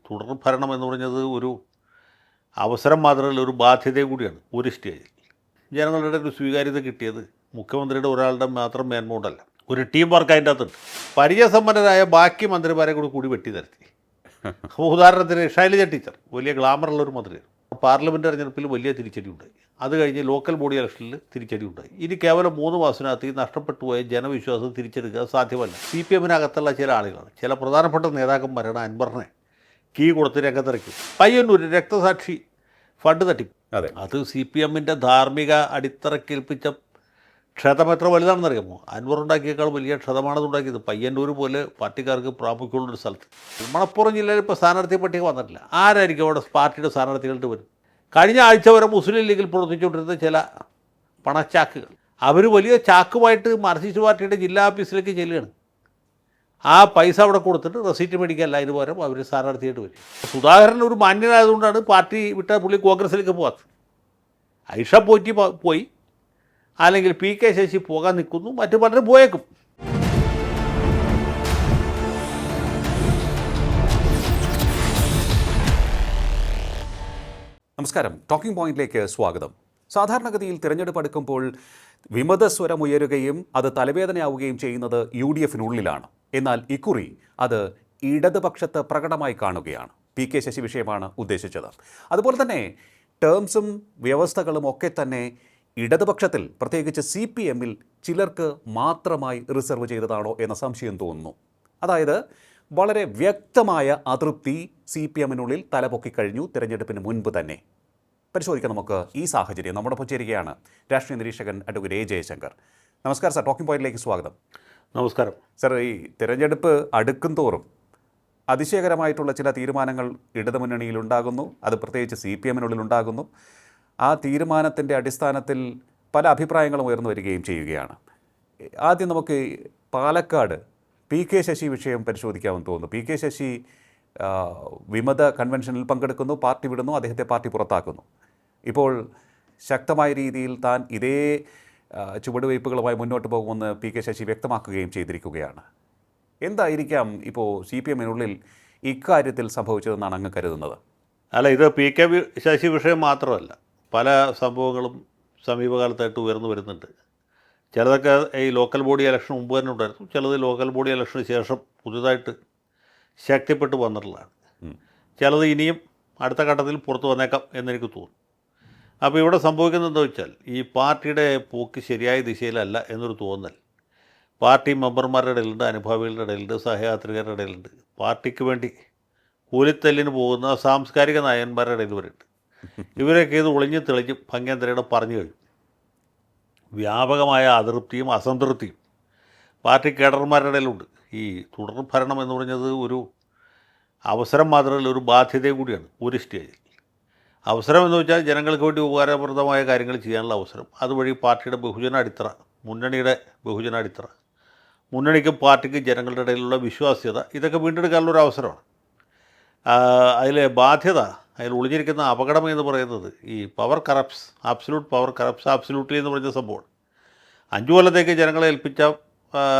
തുടർ ഭരണം എന്ന് പറഞ്ഞത് ഒരു അവസരം മാത്രമല്ല, ഒരു ബാധ്യതയും കൂടിയാണ്. ഒരു സ്റ്റേജിൽ ജനങ്ങളുടെ ഒരു സ്വീകാര്യത കിട്ടിയത് മുഖ്യമന്ത്രിയുടെ ഒരാളുടെ മാത്രം മേന്മകൊണ്ടല്ല, ഒരു ടീം വർക്ക് അതിൻ്റെ അകത്തുണ്ട്. പരിചയസമ്പന്നരായ ബാക്കി മന്ത്രിമാരെ കൂടി വെട്ടി നിരത്തി. ഉദാഹരണത്തിന് ശൈലജ ടീച്ചർ വലിയ ഗ്ലാമറുള്ളൊരു മന്ത്രിയാണ്. പാർലമെൻറ്റ് തെരഞ്ഞെടുപ്പിൽ വലിയ തിരിച്ചടി ഉണ്ടായി. അത് കഴിഞ്ഞ് ലോക്കൽ ബോഡി ഇലക്ഷനിൽ തിരിച്ചടി ഉണ്ടായി. ഇനി കേവലം 3 മാസത്തിനകത്ത് ഈ നഷ്ടപ്പെട്ടു പോയ ജനവിശ്വാസം തിരിച്ചെടുക്കുക സാധ്യമല്ല. CPM-നകത്തുള്ള ചില ആളുകളാണ്, ചില പ്രധാനപ്പെട്ട നേതാക്കന്മാരാണ് അൻവറിനെ കീ കൊടുത്ത് രംഗത്തിറക്കി. പയ്യന്നൂർ രക്തസാക്ഷി ഫണ്ട് തട്ടിപ്പ്, അത് CPM-ൻ്റെ ധാർമ്മിക അടിത്തറക്കേൽപ്പിച്ച ക്ഷതം എത്ര വലുതാണെന്നറിയാമോ? അൻവർ ഉണ്ടാക്കിയേക്കാൾ വലിയ ക്ഷതമാണത് ഉണ്ടാക്കിയത്. പയ്യന്നൂർ പോലെ പാർട്ടിക്കാർക്ക് പ്രാമുഖ്യമുള്ളൊരു സ്ഥലത്ത്. മലപ്പുറം ജില്ലയിൽ ഇപ്പോൾ സ്ഥാനാർത്ഥി പട്ടിക വന്നിട്ടില്ല. ആരായിരിക്കും അവിടെ പാർട്ടിയുടെ സ്ഥാനാർത്ഥികളുടെ വരും? കഴിഞ്ഞ ആഴ്ച വരെ മുസ്ലിം ലീഗിൽ പ്രവർത്തിച്ചുകൊണ്ടിരുന്ന ചില പണച്ചാക്കുകൾ, അവർ വലിയ ചാക്കുമായിട്ട് മാർക്സിസ്റ്റ് പാർട്ടിയുടെ ജില്ലാ ഓഫീസിലേക്ക് ചെല്ലുകയാണ്. ആ പൈസ അവിടെ കൊടുത്തിട്ട് റെസീറ്റ് മേടിക്കല്ല, അതിന് പകരം അവർ സ്ഥാനാർത്ഥിയായിട്ട് വരും. സുധാകരൻ ഒരു മാന്യനായതുകൊണ്ടാണ് പാർട്ടി വിട്ട പുള്ളി കോൺഗ്രസിലേക്ക് പോകാത്തത്. ഐഷ പോറ്റി പോയി, അല്ലെങ്കിൽ PK ശശി പോകാൻ നിൽക്കുന്നു, മറ്റു പലരും പോയേക്കും. നമസ്കാരം, ടോക്കിംഗ് പോയിന്റിലേക്ക് സ്വാഗതം. സാധാരണഗതിയിൽ തിരഞ്ഞെടുപ്പ് അടുക്കുമ്പോൾ വിമതസ്വരം ഉയരുകയും അത് തലവേദനയാവുകയും ചെയ്യുന്നത് UDF-നുള്ളിലാണ്. എന്നാൽ ഇക്കുറി അത് ഇടതുപക്ഷത്ത് പ്രകടമായി കാണുകയാണ്. PK ശശി വിഷയമാണ് ഉദ്ദേശിച്ചത്. അതുപോലെ തന്നെ ടേംസും വ്യവസ്ഥകളും ഒക്കെ തന്നെ ഇടതുപക്ഷത്തിൽ, പ്രത്യേകിച്ച് CPM-ൽ ചിലർക്ക് മാത്രമായി റിസർവ് ചെയ്തതാണോ എന്ന സംശയം തോന്നുന്നു. അതായത് വളരെ വ്യക്തമായ അതൃപ്തി CPM-നുള്ളിൽ തലപൊക്കിക്കഴിഞ്ഞു തിരഞ്ഞെടുപ്പിന് മുൻപ് തന്നെ. പരിശോധിക്കാം നമുക്ക് ഈ സാഹചര്യം. നമ്മോടൊപ്പം ചേരുകയാണ് രാഷ്ട്രീയ നിരീക്ഷകൻ അഡ്വക്കേറ്റ് A. ജയശങ്കർ. നമസ്കാരം സാർ, ടോക്കിംഗ് പോയിന്റിലേക്ക് സ്വാഗതം. നമസ്കാരം സാർ, ഈ തിരഞ്ഞെടുപ്പ് അടുക്കും തോറും അതിശയകരമായിട്ടുള്ള ചില തീരുമാനങ്ങൾ ഇടതുമുന്നണിയിലുണ്ടാകുന്നു, അത് പ്രത്യേകിച്ച് CPM-നുള്ളിലുണ്ടാകുന്നു. ആ തീരുമാനത്തിൻ്റെ അടിസ്ഥാനത്തിൽ പല അഭിപ്രായങ്ങളും ഉയർന്നു വരികയും ചെയ്യുകയാണ്. ആദ്യം നമുക്ക് പാലക്കാട് PK ശശി വിഷയം പരിശോധിക്കാമെന്ന് തോന്നുന്നു. PK ശശി വിമത കൺവെൻഷനിൽ പങ്കെടുക്കുന്നു, പാർട്ടി വിടുന്നു, അദ്ദേഹത്തെ പാർട്ടി പുറത്താക്കുന്നു. ഇപ്പോൾ ശക്തമായ രീതിയിൽ താൻ ഇതേ ചുവടുവയ്പ്പുകളുമായി മുന്നോട്ട് പോകുമെന്ന് PK ശശി വ്യക്തമാക്കുകയും ചെയ്തിരിക്കുകയാണ്. എന്തായിരിക്കാം ഇപ്പോൾ CPM-നുള്ളിൽ ഇക്കാര്യത്തിൽ സംഭവിച്ചതെന്നാണ് അങ്ങ് കരുതുന്നത്? അല്ല, ഇത് PK ശശി വിഷയം മാത്രമല്ല, പല സംഭവങ്ങളും സമീപകാലത്തായിട്ട് ഉയർന്നു വരുന്നുണ്ട്. ചിലതൊക്കെ ഈ ലോക്കൽ ബോഡി ഇലക്ഷൻ മുമ്പ് തന്നെ ഉണ്ടായിരുന്നു, ചിലത് ലോക്കൽ ബോഡി ഇലക്ഷന് ശേഷം പുതുതായിട്ട് ശക്തിപ്പെട്ട് വന്നിട്ടുള്ളതാണ്. ചിലത് ഇനിയും അടുത്ത ഘട്ടത്തിൽ പുറത്തു വന്നേക്കാം എന്നെനിക്ക് തോന്നുന്നു. അപ്പോൾ ഇവിടെ സംഭവിക്കുന്നത് എന്താ വെച്ചാൽ, ഈ പാർട്ടിയുടെ പോക്ക് ശരിയായ ദിശയിലല്ല എന്നൊരു തോന്നൽ പാർട്ടി മെമ്പർമാരുടെ ഇടയിലുണ്ട്, അനുഭാവികളുടെ ഇടയിലുണ്ട്, സഹയാത്രികരുടെ ഇടയിലുണ്ട്, പാർട്ടിക്ക് വേണ്ടി കൂലിത്തല്ലിന് പോകുന്ന സാംസ്കാരിക നായകന്മാരുടെ ഇടയിൽ വരെയുണ്ട്. ഇവരൊക്കെ ഇത് ഒളിഞ്ഞ് തെളിഞ്ഞ് ഭംഗ്യന്തരയുടെ പറഞ്ഞു കഴിഞ്ഞു. വ്യാപകമായ അതൃപ്തിയും അസംതൃപ്തിയും പാർട്ടി കേഡർമാരുടെ ഇടയിലുണ്ട്. ഈ തുടർ ഭരണം എന്ന് പറഞ്ഞത് ഒരു അവസരം മാത്രമല്ല, ഒരു ബാധ്യതയും കൂടിയാണ്. ഒരു സ്റ്റേജിൽ അവസരം എന്ന് വെച്ചാൽ ജനങ്ങൾക്ക് വേണ്ടി ഉപകാരപ്രദമായ കാര്യങ്ങൾ ചെയ്യാനുള്ള അവസരം, അതുവഴി പാർട്ടിയുടെ ബഹുജന അടിത്തറ, മുന്നണിയുടെ ബഹുജന അടിത്തറ, മുന്നണിക്കും പാർട്ടിക്കും ജനങ്ങളുടെ ഇടയിലുള്ള വിശ്വാസ്യത, ഇതൊക്കെ വീണ്ടെടുക്കാനുള്ളൊരു അവസരമാണ്. അതിലെ ബാധ്യത, അതിൽ ഒളിഞ്ഞിരിക്കുന്ന അപകടം എന്ന് പറയുന്നത് ഈ power corrupts, absolute power corrupts absolutely എന്ന് പറഞ്ഞ സംഭവമാണ്. 5 കൊല്ലത്തേക്ക് ജനങ്ങളെ ഏൽപ്പിച്ച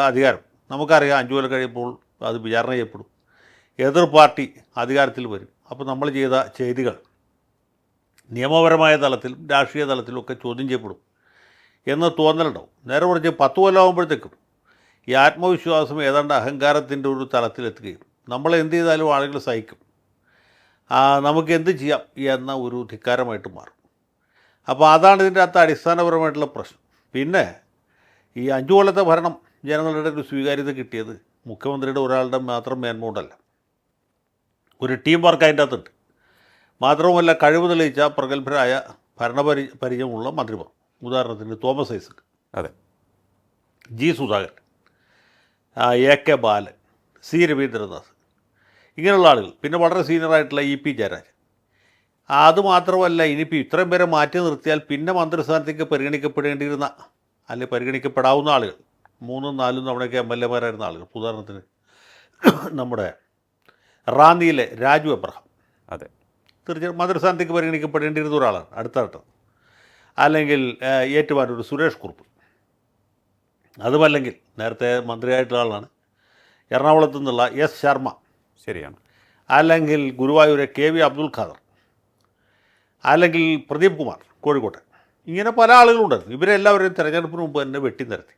അധികാരം നമുക്കറിയാം, 5 കൊല്ലം കഴിയുമ്പോൾ അത് വിചാരണ ചെയ്യപ്പെടും, എതിർ പാർട്ടി അധികാരത്തിൽ വരും. അപ്പോൾ നമ്മൾ ചെയ്ത ചെയ്തികൾ നിയമപരമായ തലത്തിലും രാഷ്ട്രീയ തലത്തിലും ഒക്കെ ചോദ്യം ചെയ്യപ്പെടും എന്ന് തോന്നലുണ്ടാവും. നേരെ മറിച്ച് 10 കൊല്ലമാകുമ്പോഴത്തേക്കും ഈ ആത്മവിശ്വാസം ഏതാണ്ട് അഹങ്കാരത്തിൻ്റെ ഒരു തലത്തിലെത്തുകയും നമ്മൾ എന്ത് ചെയ്താലും ആളുകൾ സഹിക്കും, നമുക്ക് എന്ത് ചെയ്യാം എന്ന ഒരു ധിക്കാരമായിട്ട് മാറും. അപ്പോൾ അതാണ് ഇതിൻ്റെ അകത്ത് അടിസ്ഥാനപരമായിട്ടുള്ള പ്രശ്നം. പിന്നെ ഈ 5 കൊല്ലത്തെ ഭരണം ജനങ്ങളുടെ ഒരു സ്വീകാര്യത കിട്ടിയത് മുഖ്യമന്ത്രിയുടെ ഒരാളുടെ മാത്രം മേന്മകൊണ്ടല്ല, ഒരു ടീം വർക്ക് അതിൻ്റെ അകത്തുണ്ട്. മാത്രവുമല്ല, കഴിവ് തെളിയിച്ച പ്രഗത്ഭരായ പരിചയമുള്ള മന്ത്രിമാർ, ഉദാഹരണത്തിന് തോമസ് ഐസക്, അതെ, G. സുധാകരൻ, AK ബാലൻ, C. രവീന്ദ്രനാഥ്, ഇങ്ങനെയുള്ള ആളുകൾ. പിന്നെ വളരെ സീനിയറായിട്ടുള്ള EP ജയരാജൻ. അതുമാത്രമല്ല, ഇനിയിപ്പോൾ ഇത്രയും പേരെ മാറ്റി നിർത്തിയാൽ പിന്നെ മന്ത്രിസ്ഥാനത്തേക്ക് പരിഗണിക്കപ്പെടേണ്ടിയിരുന്ന, അല്ലെങ്കിൽ പരിഗണിക്കപ്പെടാവുന്ന ആളുകൾ, 3, 4 തവണയൊക്കെ MLA-മാരായിരുന്ന ആളുകൾ. ഉദാഹരണത്തിന് നമ്മുടെ റാന്നിയിലെ രാജു എബ്രഹാം, അതെ, തീർച്ചയായും മന്ത്രിസ്ഥാനത്തേക്ക് പരിഗണിക്കപ്പെടേണ്ടിയിരുന്ന ഒരാളാണ് അടുത്ത ഘട്ടം. അല്ലെങ്കിൽ ഏറ്റുമാനൂർ സുരേഷ് കുറുപ്പ്, അതുമല്ലെങ്കിൽ നേരത്തെ മന്ത്രിയായിട്ടുള്ള ആളാണ് എറണാകുളത്തു നിന്നുള്ള S. ശർമ്മ. ശരിയാണ്. അല്ലെങ്കിൽ ഗുരുവായൂരെ KV അബ്ദുൽ ഖാദർ, അല്ലെങ്കിൽ പ്രദീപ് കുമാർ കോഴിക്കോട്ടെ, ഇങ്ങനെ പല ആളുകളുണ്ടായിരുന്നു. ഇവരെല്ലാവരെയും തിരഞ്ഞെടുപ്പിന് മുമ്പ് തന്നെ വെട്ടി നിരത്തി.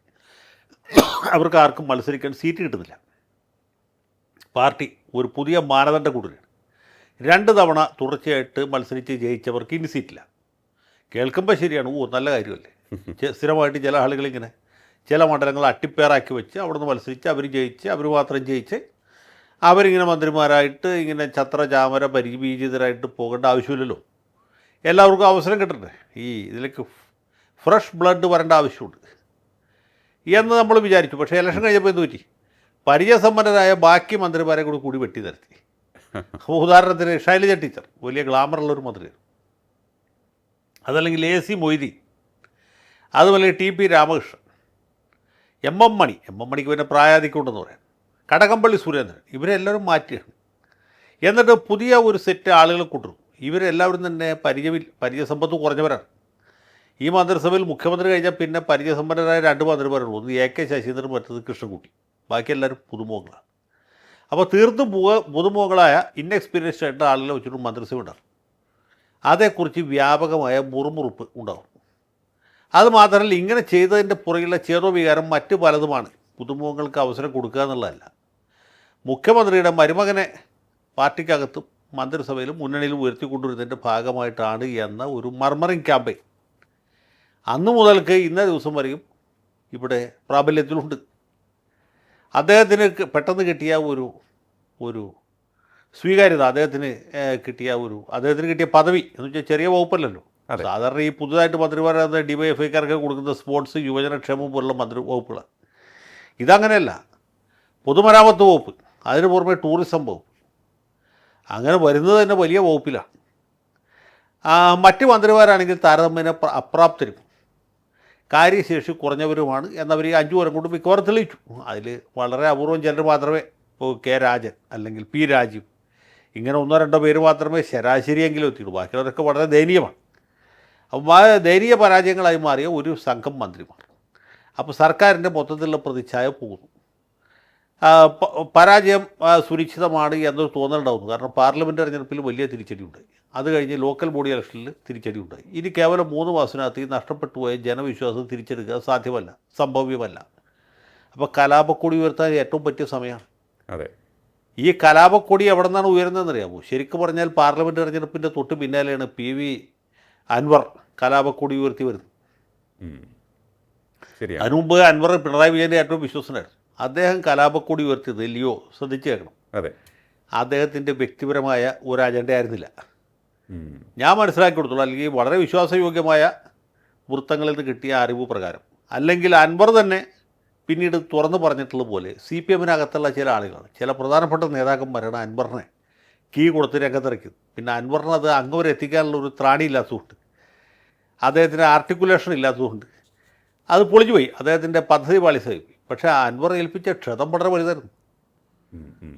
അവർക്ക് ആർക്കും മത്സരിക്കാൻ സീറ്റ് കിട്ടുന്നില്ല. പാർട്ടി ഒരു പുതിയ മാനദണ്ഡം കൊണ്ടുവരികയാണ്. 2 തവണ തുടർച്ചയായിട്ട് മത്സരിച്ച് ജയിച്ചവർക്ക് ഇനി സീറ്റില്ല. കേൾക്കുമ്പോൾ ശരിയാണ്, നല്ല കാര്യമല്ലേ. സ്ഥിരമായിട്ട് ചില ആളുകളിങ്ങനെ ചില മണ്ഡലങ്ങൾ അട്ടിപ്പേറാക്കി വെച്ച് അവിടെ നിന്ന് മത്സരിച്ച് അവർ ജയിച്ച് അവർ മാത്രം ജയിച്ച് അവരിങ്ങനെ മന്ത്രിമാരായിട്ട് ഇങ്ങനെ ഛത്രചാമര പരിബീജിതരായിട്ട് പോകേണ്ട ആവശ്യമില്ലല്ലോ. എല്ലാവർക്കും അവസരം കിട്ടണ്ടേ. ഇതിലേക്ക് ഫ്രഷ് ബ്ലഡ് വരേണ്ട ആവശ്യമുണ്ട് എന്ന് നമ്മൾ വിചാരിച്ചു. പക്ഷേ ഇലക്ഷൻ കഴിഞ്ഞപ്പോൾ എന്ത് പറ്റി? പരിചയസമ്പന്നരായ ബാക്കി മന്ത്രിമാരെ കൂടി വെട്ടി നിരത്തി. ഉദാഹരണത്തിന് ശൈലജ ടീച്ചർ വലിയ ഗ്ലാമറുള്ളൊരു മന്ത്രിയാണ്. അതല്ലെങ്കിൽ AC മൊയ്തീൻ, അതുപോലെ TP രാമകൃഷ്ണൻ, MM മണിക്ക് പിന്നെ പ്രായാധിക്യമുണ്ടെന്ന് പറയാം, കടകംപള്ളി സുരേന്ദ്രൻ, ഇവരെല്ലാവരും മാറ്റിയാണ്. എന്നിട്ട് പുതിയ ഒരു സെറ്റ് ആളുകളെ കൂട്ടുന്നു. ഇവരെല്ലാവരും തന്നെ പരിചയസമ്പത്ത് കുറഞ്ഞവരാണ്. ഈ മന്ത്രിസഭയിൽ മുഖ്യമന്ത്രി കഴിഞ്ഞാൽ പിന്നെ പരിചയസമ്പന്നരായ 2 മന്ത്രിമാരുള്ളൂ. ഒന്ന് AK ശശീന്ദ്രൻ, മറ്റത് കൃഷ്ണൻകുട്ടി. ബാക്കി എല്ലാവരും പുതുമുഖങ്ങളാണ്. അപ്പോൾ തീർത്തും പുതുമുഖങ്ങളായ ഇൻഎക്സ്പീരിയൻസ്ഡ് ആയിട്ട് ആളുകളെ വെച്ചിട്ട് മന്ത്രിസഭ ഉണ്ടാകും. അതേക്കുറിച്ച് വ്യാപകമായ മുറുമുറുപ്പ് ഉണ്ടാകും. അതുമാത്രമല്ല, ഇങ്ങനെ ചെയ്തതിൻ്റെ പുറകിലുള്ള ചേതോവികാരം മറ്റ് പലതുമാണ്. പുതുമുഖങ്ങൾക്ക് അവസരം കൊടുക്കുക എന്നുള്ളതല്ല. മുഖ്യമന്ത്രിയുടെ മരുമകനെ പാർട്ടിക്കകത്തും മന്ത്രിസഭയിലും മുന്നണിയിലും ഉയർത്തിക്കൊണ്ടുവരുന്നതിൻ്റെ ഭാഗമായിട്ടാണ് എന്ന ഒരു മർമറിങ് ക്യാമ്പയിൻ അന്നു മുതൽക്ക് ഇന്നേ ദിവസം വരെയും ഇവിടെ പ്രാബല്യത്തിലുണ്ട്. അദ്ദേഹത്തിന് പെട്ടെന്ന് കിട്ടിയ ഒരു സ്വീകാര്യത, അദ്ദേഹത്തിന് കിട്ടിയ പദവി എന്ന് വെച്ചാൽ ചെറിയ വകുപ്പല്ലല്ലോ. സാധാരണ ഈ പുതുതായിട്ട് മന്ത്രിമാരാകുന്ന DYFIക്കാർക്ക് കൊടുക്കുന്ന സ്പോർട്സ്, യുവജനക്ഷേമം പോലുള്ള വകുപ്പുകളാണ്. ഇതങ്ങനെയല്ല. പൊതുമരാമത്ത് വകുപ്പ്, അതിന് പുറമെ ടൂറിസം വകുപ്പ്, അങ്ങനെ വരുന്നത് തന്നെ വലിയ വകുപ്പിലാണ്. മറ്റ് മന്ത്രിമാരാണെങ്കിൽ താരതമ്യേന അപ്രാപ്തരും കാര്യശേഷി കുറഞ്ഞവരുമാണ് എന്നവർ ഈ 5 കൊല്ലം കൊണ്ട് മിക്കവാറും തെളിയിച്ചു. അതിൽ വളരെ അപൂർവം ചിലർ മാത്രമേ, ഇപ്പോൾ K രാജൻ അല്ലെങ്കിൽ P രാജീവ്, ഇങ്ങനെ 1-2 പേര് മാത്രമേ ശരാശരിയെങ്കിലും എത്തിയുള്ളൂ. ബാക്കിയുള്ളവരൊക്കെ വളരെ ദയനീയമാണ്. അപ്പോൾ ദയനീയ പരാജയങ്ങളായി മാറിയ ഒരു സംഘം മന്ത്രിമാർ. അപ്പോൾ സർക്കാരിൻ്റെ മൊത്തത്തിലുള്ള പ്രതിച്ഛായ പോകുന്നു. പരാജയം സുനിശ്ചിതമാണ് എന്നൊരു തോന്നലുണ്ടാകുന്നു. കാരണം പാർലമെൻറ്റ് തെരഞ്ഞെടുപ്പിൽ വലിയ തിരിച്ചടി ഉണ്ടായി. അത് കഴിഞ്ഞ് ലോക്കൽ ബോഡി ഇലക്ഷനിൽ തിരിച്ചടി ഉണ്ടായി. ഇനി കേവലം 3 മാസത്തിനകത്ത് ഈ നഷ്ടപ്പെട്ടു പോയ ജനവിശ്വാസം തിരിച്ചെടുക്കുക സാധ്യമല്ല, സംഭവ്യമല്ല. അപ്പോൾ കലാപക്കൊടി ഉയർത്താൻ ഏറ്റവും പറ്റിയ സമയമാണ്. അതെ. ഈ കലാപക്കൊടി എവിടെ നിന്നാണ് ഉയരുന്നതെന്നറിയാമോ? ശരിക്കും പറഞ്ഞാൽ പാർലമെൻറ്റ് തെരഞ്ഞെടുപ്പിൻ്റെ തൊട്ട് പിന്നാലെയാണ് PV അൻവർ കലാപക്കൊടി ഉയർത്തി വരുന്നത്. അതിനുമുമ്പ് അൻവർ പിണറായി വിജയൻ്റെ ഏറ്റവും വിശ്വസനായിരുന്നു. അദ്ദേഹം കലാപക്കൊടി ഉയർത്തിയത് ലിയോ, ശ്രദ്ധിച്ചു കേൾക്കണം, അതെ, അദ്ദേഹത്തിൻ്റെ വ്യക്തിപരമായ ഒരു അജണ്ട ആയിരുന്നില്ല. ഞാൻ മനസ്സിലാക്കി കൊടുത്തുള്ളൂ, അല്ലെങ്കിൽ വളരെ വിശ്വാസയോഗ്യമായ വൃത്തങ്ങളിൽ നിന്ന് കിട്ടിയ അറിവ് പ്രകാരം, അല്ലെങ്കിൽ അൻവർ തന്നെ പിന്നീട് തുറന്നു പറഞ്ഞിട്ടുള്ള പോലെ CPMനകത്തുള്ള ചില ആളുകളാണ്, ചില പ്രധാനപ്പെട്ട നേതാക്കന്മാരാണ് അൻവറിനെ കീ കൊടുത്ത് രംഗത്തിറക്കിയത്. പിന്നെ അൻവറിന് അത് അങ്ങ് വരെ എത്തിക്കാനുള്ള ഒരു ത്രാണി ഇല്ലാത്തതുകൊണ്ട്, അദ്ദേഹത്തിന് ആർട്ടിക്കുലേഷൻ ഇല്ലാത്തതുകൊണ്ട് അത് പൊളിഞ്ഞു പോയി. അദ്ദേഹത്തിൻ്റെ പദ്ധതി പാളിസായി. പക്ഷേ അൻവർ ഏൽപ്പിച്ച ക്ഷതം വളരെ വലുതായിരുന്നു.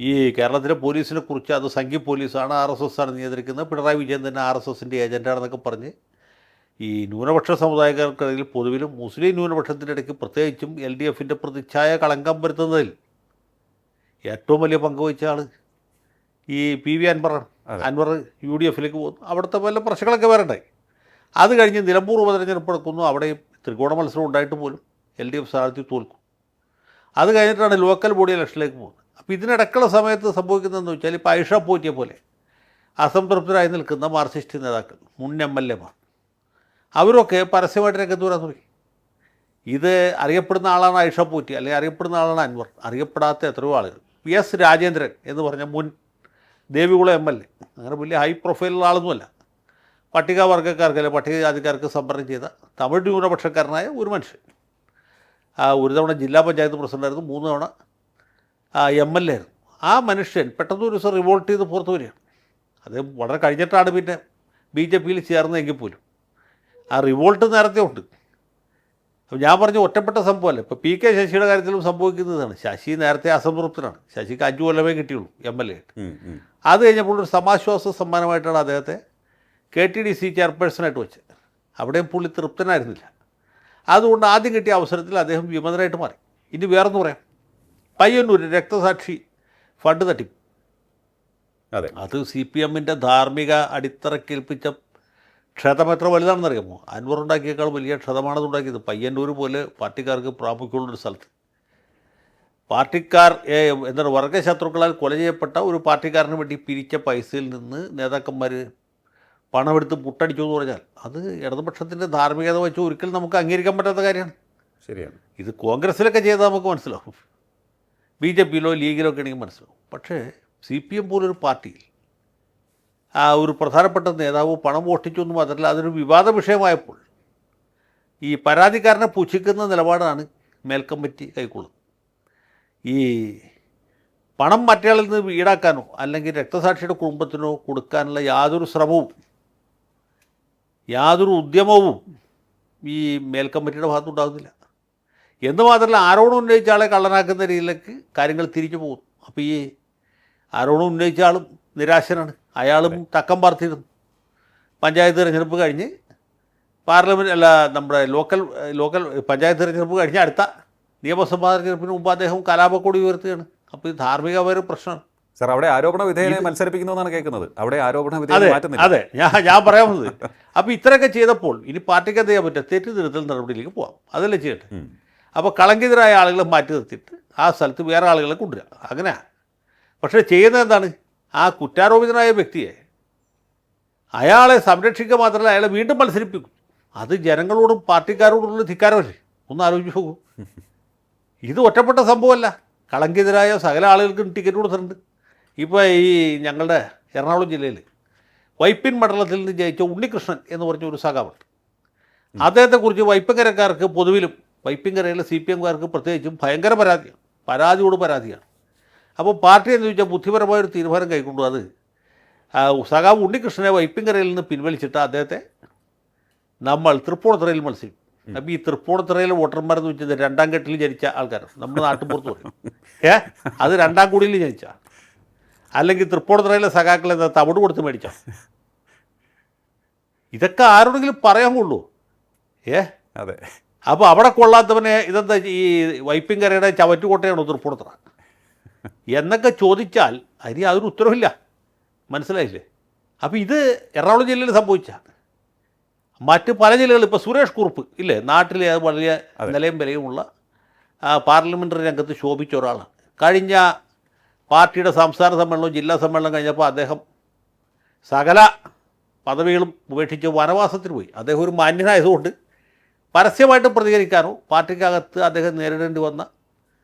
ഈ കേരളത്തിലെ പോലീസിനെ കുറിച്ച് അത് സംഘി പോലീസാണ്, RSS ആണ് നിയന്ത്രിക്കുന്നത്, പിണറായി വിജയൻ തന്നെ RSSൻ്റെ ഏജൻ്റാണെന്നൊക്കെ പറഞ്ഞ് ഈ ന്യൂനപക്ഷ സമുദായക്കാർക്കിടയിൽ പൊതുവിലും മുസ്ലിം ന്യൂനപക്ഷത്തിൻ്റെ ഇടയ്ക്ക് പ്രത്യേകിച്ചും LDFൻ്റെ പ്രതിച്ഛായ കളങ്കം വരുത്തുന്നതിൽ ഏറ്റവും വലിയ പങ്ക് വഹിച്ച ആൾ ഈ PV അൻവറാണ്. അൻവർ UDFലേക്ക് പോകുന്നു. അവിടുത്തെ വല്ല പ്രശ്നങ്ങളൊക്കെ വരണ്ടായി. അത് കഴിഞ്ഞ് നിലമ്പൂർ ഉപതെരഞ്ഞെടുപ്പ് നടക്കുന്നു. അവിടെ ത്രികോണ മത്സരം ഉണ്ടായിട്ട് പോലും LDF സ്ഥാനാർത്ഥി തോൽക്കും. അത് കഴിഞ്ഞിട്ടാണ് ലോക്കൽ ബോഡി ഇലക്ഷനിലേക്ക് പോകുന്നത്. അപ്പോൾ ഇതിനിടക്കുള്ള സമയത്ത് സംഭവിക്കുന്നതെന്ന് വെച്ചാൽ ഇപ്പോൾ ഐഷ പോറ്റിയെ പോലെ അസംതൃപ്തരായി നിൽക്കുന്ന മാർക്സിസ്റ്റ് നേതാക്കൾ, മുൻ MLAമാർ, അവരൊക്കെ പരസ്യമായിട്ട് രംഗത്ത് വരാൻ തുടങ്ങി. ഇത് അറിയപ്പെടുന്ന ആളാണ് ഐഷ പോറ്റി, അല്ലെങ്കിൽ അറിയപ്പെടുന്ന ആളാണ് അൻവർ. അറിയപ്പെടാത്ത എത്രയോ ആളുകൾ. PS രാജേന്ദ്രൻ എന്ന് പറഞ്ഞ മുൻ ദേവികുളം MLA, അങ്ങനെ വലിയ ഹൈ പ്രൊഫൈലുള്ള ആളൊന്നുമല്ല, പട്ടികവർഗ്ഗക്കാർക്ക് അല്ലെങ്കിൽ പട്ടികജാതിക്കാർക്ക് സംവരണം ചെയ്ത തമിഴ് ന്യൂനപക്ഷക്കാരനായ ഒരു മനുഷ്യൻ. ഒരു തവണ ജില്ലാ പഞ്ചായത്ത് പ്രസിഡൻ്റായിരുന്നു, 3 തവണ MLA ആയിരുന്നു. ആ മനുഷ്യൻ പെട്ടെന്ന് ഒരു ദിവസം റിവോൾട്ട് ചെയ്ത് പുറത്തു വരികയാണ്. അദ്ദേഹം വളരെ കഴിഞ്ഞിട്ടാണ് പിന്നെ BJPയിൽ ചേർന്നതെങ്കിൽ പോലും ആ റിവോൾട്ട് നേരത്തെ ഉണ്ട്. അപ്പോൾ ഞാൻ പറഞ്ഞ ഒറ്റപ്പെട്ട സംഭവമല്ല. ഇപ്പോൾ PK ശശിയുടെ കാര്യത്തിലും സംഭവിക്കുന്നതാണ്. ശശി നേരത്തെ അസംതൃപ്തനാണ്. ശശിക്ക് 5 കൊല്ലമേ കിട്ടിയുള്ളൂ MLA ആയിട്ട്. അത് കഴിഞ്ഞപ്പോൾ ഒരു സമാശ്വാസ സമ്മാനമായിട്ടാണ് അദ്ദേഹത്തെ KTDC ചെയർപേഴ്സണായിട്ട് വെച്ചത്. അവിടെയും പുള്ളി തൃപ്തനായിരുന്നില്ല. അതുകൊണ്ട് ആദ്യം കിട്ടിയ അവസരത്തിൽ അദ്ദേഹം വിമതനായിട്ട് മാറി. ഇനി വേറൊന്ന് പറയാം. പയ്യന്നൂർ രക്തസാക്ഷി ഫണ്ട് തട്ടിപ്പ്, അതെ. അത് CPM-ൻ്റെ ധാർമ്മിക അടിത്തറക്കേൽപ്പിച്ച ക്ഷതം എത്ര വലുതാണെന്നറിയാമോ? അൻവർ ഉണ്ടാക്കിയേക്കാൾ വലിയ ക്ഷതമാണത് ഉണ്ടാക്കിയത്. പയ്യന്നൂർ പോലെ പാർട്ടിക്കാർക്ക് പ്രാമുഖ്യമുള്ളൊരു സ്ഥലത്ത് പാർട്ടിക്കാർ എന്താണ് വർഗശത്രുക്കളാൽ കൊല ചെയ്യപ്പെട്ട ഒരു പാർട്ടിക്കാരന് വേണ്ടി പിരിച്ച പൈസയിൽ നിന്ന് നേതാക്കന്മാർ പണമെടുത്ത് പുട്ടടിച്ചു എന്ന് പറഞ്ഞാൽ അത് ഇടതുപക്ഷത്തിൻ്റെ ധാർമ്മികത വെച്ച് ഒരിക്കലും നമുക്ക് അംഗീകരിക്കാൻ പറ്റാത്ത കാര്യമാണ്. ശരിയാണ്. ഇത് കോൺഗ്രസ്സിലൊക്കെ ചെയ്താൽ നമുക്ക് മനസ്സിലാവും, BJP-യിലോ ലീഗിലോ ഒക്കെ ആണെങ്കിൽ മനസ്സിലാവും. പക്ഷേ CPM പോലൊരു പാർട്ടിയിൽ ഒരു പ്രധാനപ്പെട്ട നേതാവ് പണം മോഷ്ടിച്ചു എന്ന് മാത്രമല്ല അതൊരു വിവാദ വിഷയമായപ്പോൾ ഈ പരാതിക്കാരനെ പുച്ഛിക്കുന്ന നിലപാടാണ് മേൽക്കമ്മിറ്റി കൈക്കൊള്ളുന്നത്. ഈ പണം മറ്റേയാളിൽ നിന്ന് ഈടാക്കാനോ അല്ലെങ്കിൽ രക്തസാക്ഷിയുടെ കുടുംബത്തിനോ കൊടുക്കാനുള്ള യാതൊരു ശ്രമവും യാതൊരു ഉദ്യമവും ഈ മേൽക്കമ്മിറ്റിയുടെ ഭാഗത്തുണ്ടാകുന്നില്ല. എന്ന് മാത്രമല്ല ആരോപണം ഉന്നയിച്ച ആളെ കള്ളനാക്കുന്ന രീതിയിലേക്ക് കാര്യങ്ങൾ തിരിച്ചു പോകുന്നു. അപ്പോൾ ഈ ആരോപണം ഉന്നയിച്ച ആളും നിരാശനാണ്. അയാളും തക്കം പാർത്തിരുന്നു. പഞ്ചായത്ത് തിരഞ്ഞെടുപ്പ് കഴിഞ്ഞ് നമ്മുടെ ലോക്കൽ പഞ്ചായത്ത് തിരഞ്ഞെടുപ്പ് കഴിഞ്ഞ് അടുത്ത നിയമസഭാ തിരഞ്ഞെടുപ്പിന് മുമ്പ് അദ്ദേഹം കലാപക്കൊടി ഉയർത്തുകയാണ്. അപ്പോൾ ഇത് ധാർമ്മികമായ പ്രശ്നമാണ്. സാർ, അവിടെ ആരോപണ വിധേയനെ മത്സരിപ്പിക്കുന്നു എന്നാണ് കേൾക്കുന്നത്. അവിടെ ആരോപണ വിധേയനെ മാറ്റുന്നില്ല. അതെ, ഞാൻ പറയാവുന്നത്. അപ്പോൾ ഇത്രയൊക്കെ ചെയ്തപ്പോൾ ഇനി പാർട്ടിക്ക് എന്ത് ചെയ്യാൻ പറ്റുക? തെറ്റ് തിരുത്തൽ നടപടിയിലേക്ക് പോകാം. അതല്ലേ ചെയ്യട്ടെ. അപ്പോൾ കളങ്കിതരായ ആളുകളെ മാറ്റി നിർത്തിയിട്ട് ആ സ്ഥലത്ത് വേറെ ആളുകളെ കൊണ്ടുവരിക, അങ്ങനെയാണ്. പക്ഷേ ചെയ്യുന്നത് എന്താണ്? ആ കുറ്റാരോപിതനായ വ്യക്തിയെ അയാളെ സംരക്ഷിക്കുക മാത്രമല്ല അയാളെ വീണ്ടും മത്സരിപ്പിക്കും. അത് ജനങ്ങളോടും പാർട്ടിക്കാരോടുള്ള ധിക്കാരമല്ലേ? ഒന്ന് ആലോചിച്ച് നോക്കൂ. ഇത് ഒറ്റപ്പെട്ട സംഭവമല്ല. കളങ്കിതരായ സകല ആളുകൾക്കും ടിക്കറ്റ് കൊടുത്തിട്ടുണ്ട്. ഇപ്പോൾ ഈ ഞങ്ങളുടെ എറണാകുളം ജില്ലയിൽ വൈപ്പിൻ മണ്ഡലത്തിൽ നിന്ന് ജയിച്ച ഉണ്ണികൃഷ്ണൻ എന്ന് പറഞ്ഞ ഒരു സഖാവുണ്ട്. അദ്ദേഹത്തെക്കുറിച്ച് വൈപ്പിൻകരക്കാർക്ക് പൊതുവിലും വൈപ്പിൻകരയിലെ CPM-കാർക്ക് പ്രത്യേകിച്ചും ഭയങ്കര പരാതിയോട് പരാതിയാണ്. അപ്പോൾ പാർട്ടി എന്ന് ചോദിച്ചാൽ ബുദ്ധിപരമായൊരു തീരുമാനം കൈക്കൊണ്ടു. അത് സഖാവ് ഉണ്ണികൃഷ്ണനെ വൈപ്പിൻകരയിൽ നിന്ന് പിൻവലിച്ചിട്ട് അദ്ദേഹത്തെ നമ്മൾ തൃപ്പൂണിത്തുറയിൽ മത്സരിക്കും. അപ്പോൾ ഈ തൃപ്പൂണിത്തുറയിലെ വോട്ടർമാരെന്ന് വെച്ചത് രണ്ടാം കെട്ടിൽ ജനിച്ച ആൾക്കാരാണ്. നമ്മുടെ നാട്ടുപുറത്ത് പറയും അത് രണ്ടാം കുടിയിൽ ജനിച്ച, അല്ലെങ്കിൽ തൃപ്പൂണിത്തുറയിലെ സഖാക്കൾ എന്താ തവിട് കൊടുത്ത് മേടിച്ച. ഇതൊക്കെ ആരോടെങ്കിലും പറയാൻ കൊള്ളൂ? അതെ. അപ്പോൾ അവിടെ കൊള്ളാത്തവനെ ഇതെന്താ ഈ വൈപ്പിൻകരയുടെ ചവറ്റുകോട്ടയാണോ തൃപ്പൂണിത്തുറ എന്നൊക്കെ ചോദിച്ചാൽ അതിന് യാതൊരു ഉത്തരവില്ല. മനസ്സിലായില്ലേ? അപ്പോൾ ഇത് എറണാകുളം ജില്ലയിൽ സംഭവിച്ച മറ്റ് പല ജില്ലകളിൽ ഇപ്പോൾ സുരേഷ് കുറുപ്പ് ഇല്ലേ, നാട്ടിലെ അത് വലിയ നിലയും വിലയുമുള്ള പാർലമെൻ്ററി രംഗത്ത് ശോഭിച്ച ഒരാളാണ്. കഴിഞ്ഞ പാർട്ടിയുടെ സംസ്ഥാന സമ്മേളനവും ജില്ലാ സമ്മേളനം കഴിഞ്ഞപ്പോൾ അദ്ദേഹം സകല പദവികളും ഉപേക്ഷിച്ച് വനവാസത്തിന് പോയി. അദ്ദേഹം ഒരു മാന്യനായതുകൊണ്ട് പരസ്യമായിട്ട് പ്രതികരിക്കാനോ പാർട്ടിക്കകത്ത് അദ്ദേഹം നേരിടേണ്ടി വന്ന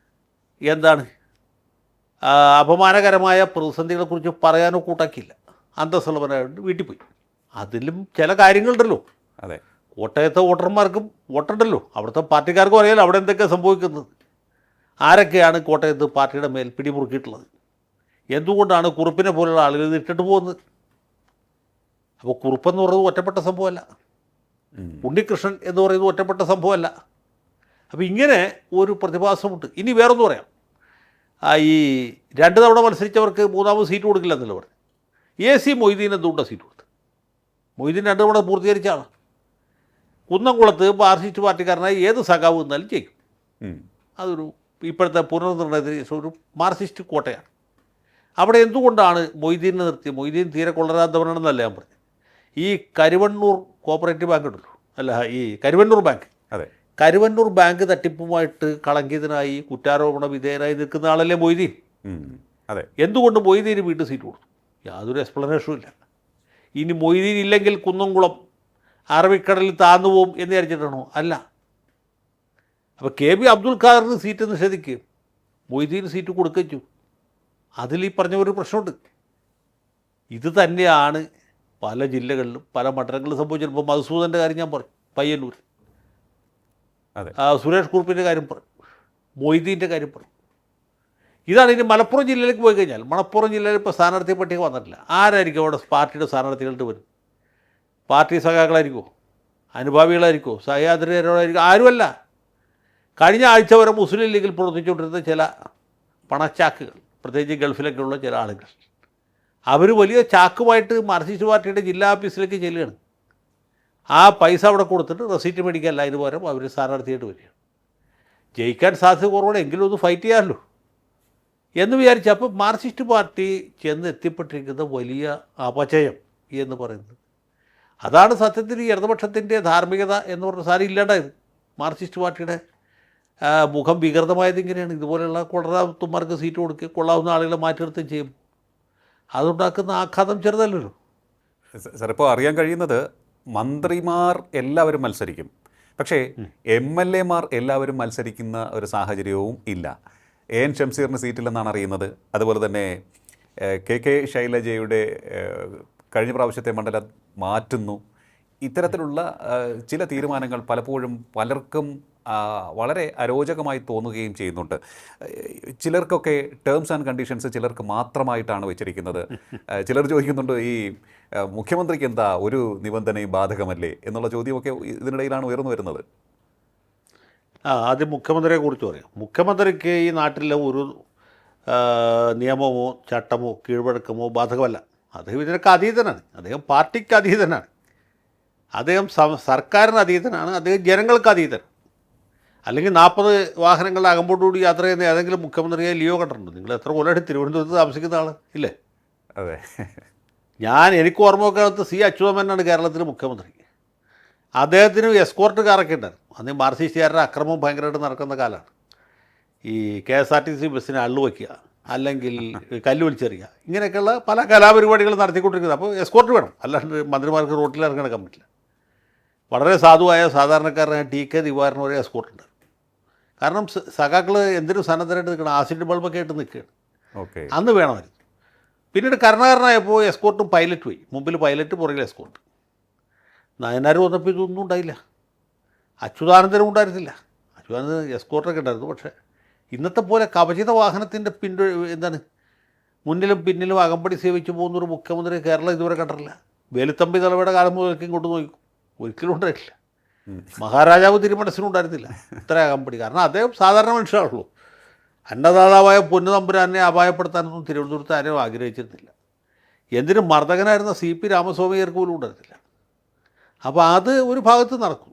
എന്താണ് അപമാനകരമായ പ്രതിസന്ധികളെക്കുറിച്ച് പറയാനോ കൂട്ടാക്കിയില്ല. അന്തസ്സുള്ളവനായിട്ട് വീട്ടിൽ പോയി. അതിലും ചില കാര്യങ്ങളുണ്ടല്ലോ. അതെ, കോട്ടയത്തെ വോട്ടർമാർക്കും വോട്ടുണ്ടല്ലോ, അവിടുത്തെ പാർട്ടിക്കാർക്കും അറിയാലോ അവിടെ എന്തൊക്കെ സംഭവിക്കുന്നത്. ആരൊക്കെയാണ് കോട്ടയത്ത് പാർട്ടിയുടെ മേൽ പിടിമുറുക്കിയിട്ടുള്ളത്, എന്തുകൊണ്ടാണ് കുറുപ്പിനെ പോലുള്ള ആളുകൾ ഇത് ഇട്ടിട്ട് പോകുന്നത്. അപ്പോൾ കുറുപ്പെന്ന് പറയുന്നത് ഒറ്റപ്പെട്ട സംഭവമല്ല, ഉണ്ണികൃഷ്ണൻ എന്ന് പറയുന്നത് ഒറ്റപ്പെട്ട സംഭവമല്ല. അപ്പോൾ ഇങ്ങനെ ഒരു പ്രതിഭാസമുണ്ട്. ഇനി വേറൊന്ന് പറയാം. ഈ 2 തവണ മത്സരിച്ചവർക്ക് 3ാമത് സീറ്റ് കൊടുക്കില്ല എന്നല്ല പറഞ്ഞു. AC മൊയ്തീൻ എന്തുകൊണ്ടാണ് സീറ്റ് കൊടുത്തത്? മൊയ്തീൻ 2 തവണ പൂർത്തീകരിച്ചാണ്. കുന്നംകുളത്ത് മാർക്സിസ്റ്റ് പാർട്ടിക്കാരനായി ഏത് സഖാവ് നിന്നാലും ചെയ്യും. അതൊരു ഇപ്പോഴത്തെ പുനർനിർണയത്തിന് ശേഷം ഒരു മാർക്സിസ്റ്റ് കോട്ടയാണ്. അവിടെ എന്തുകൊണ്ടാണ് മൊയ്തീനെ നിർത്തിയത്? മൊയ്തീൻ തീരെ കൊള്ളരാത്തവനാണെന്നല്ല ഞാൻ പറഞ്ഞു. ഈ കരുവണ്ണൂർ കോപ്പറേറ്റീവ് ബാങ്ക് ഉണ്ടല്ലോ, അല്ല ഈ കരുവണ്ണൂർ ബാങ്ക്, അതെ, കരുവന്നൂർ ബാങ്ക് തട്ടിപ്പുമായിട്ട് കളങ്കിതനായി കുറ്റാരോപണ വിധേയനായി നിൽക്കുന്ന ആളല്ലേ മൊയ്തീൻ. അതെ. എന്തുകൊണ്ട് മൊയ്തീന് വീണ്ടും സീറ്റ് കൊടുത്തു? യാതൊരു എക്സ്പ്ലനേഷനും ഇല്ല. ഇനി മൊയ്തീൻ ഇല്ലെങ്കിൽ കുന്നംകുളം അറബിക്കടലിൽ താന്നു പോവും എന്ന് വിചാരിച്ചിട്ടാണോ? അല്ല. അപ്പോൾ KB Abdul ഖാദറിന് seat നിഷേധിക്കുകയും Moideen seat കൊടുക്കുകയും ചെയ്തു. അതിൽ ഈ പറഞ്ഞ ഒരു പ്രശ്നമുണ്ട്. ഇത് തന്നെയാണ് പല ജില്ലകളിലും പല മണ്ഡലങ്ങളിലും സംഭവിച്ചത്. ഇപ്പോൾ മധുസൂദൻ്റെ കാര്യം ഞാൻ പറഞ്ഞു, പയ്യന്നൂർ. അതെ. സുരേഷ് കുറുപ്പിൻ്റെ കാര്യം പറഞ്ഞു, മൊയ്തീൻ്റെ കാര്യം പറഞ്ഞു. ഇതാണ്. ഇനി മലപ്പുറം ജില്ലയിലേക്ക് പോയി കഴിഞ്ഞാൽ മലപ്പുറം ജില്ലയിൽ ഇപ്പോൾ സ്ഥാനാർത്ഥി പട്ടിക വന്നിട്ടില്ല. ആരായിരിക്കും അവിടെ പാർട്ടിയുടെ സ്ഥാനാർത്ഥികളുടെ വരും? പാർട്ടി സഖാക്കളായിരിക്കുമോ? അനുഭാവികളായിരിക്കുമോ? സഹയാത്രികരായിരിക്കും? ആരുമല്ല. കഴിഞ്ഞ ആഴ്ച വരെ മുസ്ലിം ലീഗിൽ പ്രവർത്തിച്ചുകൊണ്ടിരുന്ന ചില പണച്ചാക്കുകൾ, പ്രത്യേകിച്ച് ഗൾഫിലൊക്കെയുള്ള ചില ആളുകൾ, അവർ വലിയ ചാക്കുമായിട്ട് മാർക്സിസ്റ്റ് പാർട്ടിയുടെ ജില്ലാ ഓഫീസിലേക്ക് ചെല്ലുകയാണ്. ആ പൈസ അവിടെ കൊടുത്തിട്ട് റെസീറ്റ് മേടിക്കാനല്ല, അതിന് പകരം അവർ സ്ഥാനാർത്ഥിയായിട്ട് വരികയാണ്. ജയിക്കാൻ സാധ്യത കുറവാണ്, എങ്കിലും ഒന്ന് ഫൈറ്റ് ചെയ്യാമല്ലോ എന്ന് വിചാരിച്ചപ്പോൾ മാർക്സിസ്റ്റ് പാർട്ടി ചെന്ന് എത്തിപ്പെട്ടിരിക്കുന്ന വലിയ അപചയം എന്ന് പറയുന്നത് അതാണ് സത്യത്തിൽ ഈ ഇടതുപക്ഷത്തിൻ്റെ ധാർമ്മികത എന്ന് പറഞ്ഞ സാധനം ഇല്ലാണ്ടായത്. മാർക്സിസ്റ്റ് പാർട്ടിയുടെ മുഖം വികൃതമായത് ഇങ്ങനെയാണ്. ഇതുപോലെയുള്ള കൊള്ളാത്തുമാർക്ക് സീറ്റ് കൊടുക്കുക, കൊള്ളാവുന്ന ആളുകളെ മാറ്റിയെടുത്തുകയും ചെയ്യും. അതുണ്ടാക്കുന്ന ആഘാതം ചെറുതല്ലല്ലോ. സാർ, ഇപ്പോൾ അറിയാൻ കഴിയുന്നത് മന്ത്രിമാർ എല്ലാവരും മത്സരിക്കും, പക്ഷേ MLA മാർ എല്ലാവരും മത്സരിക്കുന്ന ഒരു സാഹചര്യവും ഇല്ല. AN ഷംസീറിന് സീറ്റില്ലെന്നാണ് അറിയുന്നത്. അതുപോലെ തന്നെ KK ശൈലജയുടെ കഴിഞ്ഞ പ്രാവശ്യത്തെ മണ്ഡലം മാറ്റുന്നു. ഇത്തരത്തിലുള്ള ചില തീരുമാനങ്ങൾ പലപ്പോഴും പലർക്കും വളരെ അരോചകമായി തോന്നുകയും ചെയ്യുന്നുണ്ട്. ചിലർക്കൊക്കെ ടേംസ് ആൻഡ് കണ്ടീഷൻസ് ചിലർക്ക് മാത്രമായിട്ടാണ് വെച്ചിരിക്കുന്നത്. ചിലർ ചോദിക്കുന്നുണ്ട്, ഈ മുഖ്യമന്ത്രിക്ക് എന്താ ഒരു നിബന്ധനയും ബാധകമല്ലേ എന്നുള്ള ചോദ്യമൊക്കെ ഇതിനിടയിലാണ് ഉയർന്നു വരുന്നത്. ആദ്യം മുഖ്യമന്ത്രിയെ കുറിച്ച് പറയാം. മുഖ്യമന്ത്രിക്ക് ഈ നാട്ടിലെ ഒരു നിയമമോ ചട്ടമോ കീഴ്വഴക്കമോ ബാധകമല്ല. അദ്ദേഹം ഇതിനൊക്കെ അതീതനാണ്. അദ്ദേഹം പാർട്ടിക്ക് അതീതനാണ്. അദ്ദേഹം സർക്കാരിന് അതീതനാണ്. അദ്ദേഹം ജനങ്ങൾക്ക് അതീതനാണ്. അല്ലെങ്കിൽ 40 വാഹനങ്ങളുടെ അകമ്പോട്ടുകൂടി യാത്ര ചെയ്യുന്ന ഏതെങ്കിലും മുഖ്യമന്ത്രിയെ ലിയോ കണ്ടിട്ടുണ്ടോ? നിങ്ങൾ എത്ര കൊല്ലമായിട്ട് തിരുവനന്തപുരത്ത് താമസിക്കുന്ന ആൾ ഇല്ലേ? അതെ. എനിക്ക് ഓർമ്മ വെക്കാത്ത C. അച്യുതമേനോനാണ് കേരളത്തിലെ മുഖ്യമന്ത്രി. അദ്ദേഹത്തിന് എസ്കോർട്ട് കാറൊക്കെ ഉണ്ടായിരുന്നു. അന്ന് മാർക്സിസ്റ്റുകാരുടെ അക്രമം ഭയങ്കരമായിട്ട് നടക്കുന്ന കാലമാണ്. ഈ KSRTC ബസ്സിന് അള്ളു വയ്ക്കുക, അല്ലെങ്കിൽ കല്ല് വലിച്ചെറിയുക, ഇങ്ങനെയൊക്കെയുള്ള പല കലാപരിപാടികൾ നടത്തിക്കൊണ്ടിരിക്കുന്നത്. അപ്പോൾ എസ്കോർട്ട് വേണം, അല്ലാണ്ട് മന്ത്രിമാർക്ക് റോട്ടിൽ ഇറങ്ങാൻ പറ്റില്ല. വളരെ സാധുവായ സാധാരണക്കാരനായ TK ദിവാകരന് ഒരു എസ്കോർട്ട് ഉണ്ട്. കാരണം സഖാക്കൾ എന്തിനും സന്നദ്ധരായിട്ട് നിൽക്കണം, ആസിഡ് ബൾബൊക്കെ ആയിട്ട് നിൽക്കുകയാണ്. ഓക്കെ. അന്ന് വേണമായിരുന്നു. പിന്നീട് കരുണാകരനായപ്പോൾ എസ്കോർട്ടും പൈലറ്റ് പോയി. മുമ്പിൽ പൈലറ്റ്, പുറകിൽ എസ്കോർട്ട്. നയനാർ വന്നപ്പോൾ ഇതൊന്നും ഉണ്ടായില്ല. അച്യുതാനന്ദനും ഉണ്ടായിരുന്നില്ല. അച്യുതാനന്ദൻ എസ്കോർട്ടൊക്കെ ഉണ്ടായിരുന്നു. പക്ഷേ ഇന്നത്തെ പോലെ കവചിത വാഹനത്തിൻ്റെ മുന്നിലും പിന്നിലും അകമ്പടി സേവിച്ച് പോകുന്നൊരു മുഖ്യമന്ത്രി കേരളം ഇതുവരെ കണ്ടിട്ടില്ല. വേലുത്തമ്പി തലവയുടെ കാലം മുതൽക്കും ഇങ്ങോട്ട് നോക്കും, ഒരിക്കലും ഉണ്ടായിട്ടില്ല. മഹാരാജാവ് തിരുമനസിനും ഉണ്ടായിരുന്നില്ല ഇത്ര അകമ്പടി. കാരണം അദ്ദേഹം സാധാരണ മനുഷ്യരാണല്ലോ. അന്നദാതാവായ പൊന്നുതമ്പുരാനെ അപായപ്പെടുത്താനൊന്നും തിരുവനന്തപുരത്ത് ആരും ആഗ്രഹിച്ചിരുന്നില്ല. എന്തിനും മർദ്ദകനായിരുന്ന CP രാമസ്വാമിയർക്ക് പോലും ഉണ്ടായിരുന്നില്ല. അപ്പോൾ അത് ഒരു ഭാഗത്ത് നടക്കും.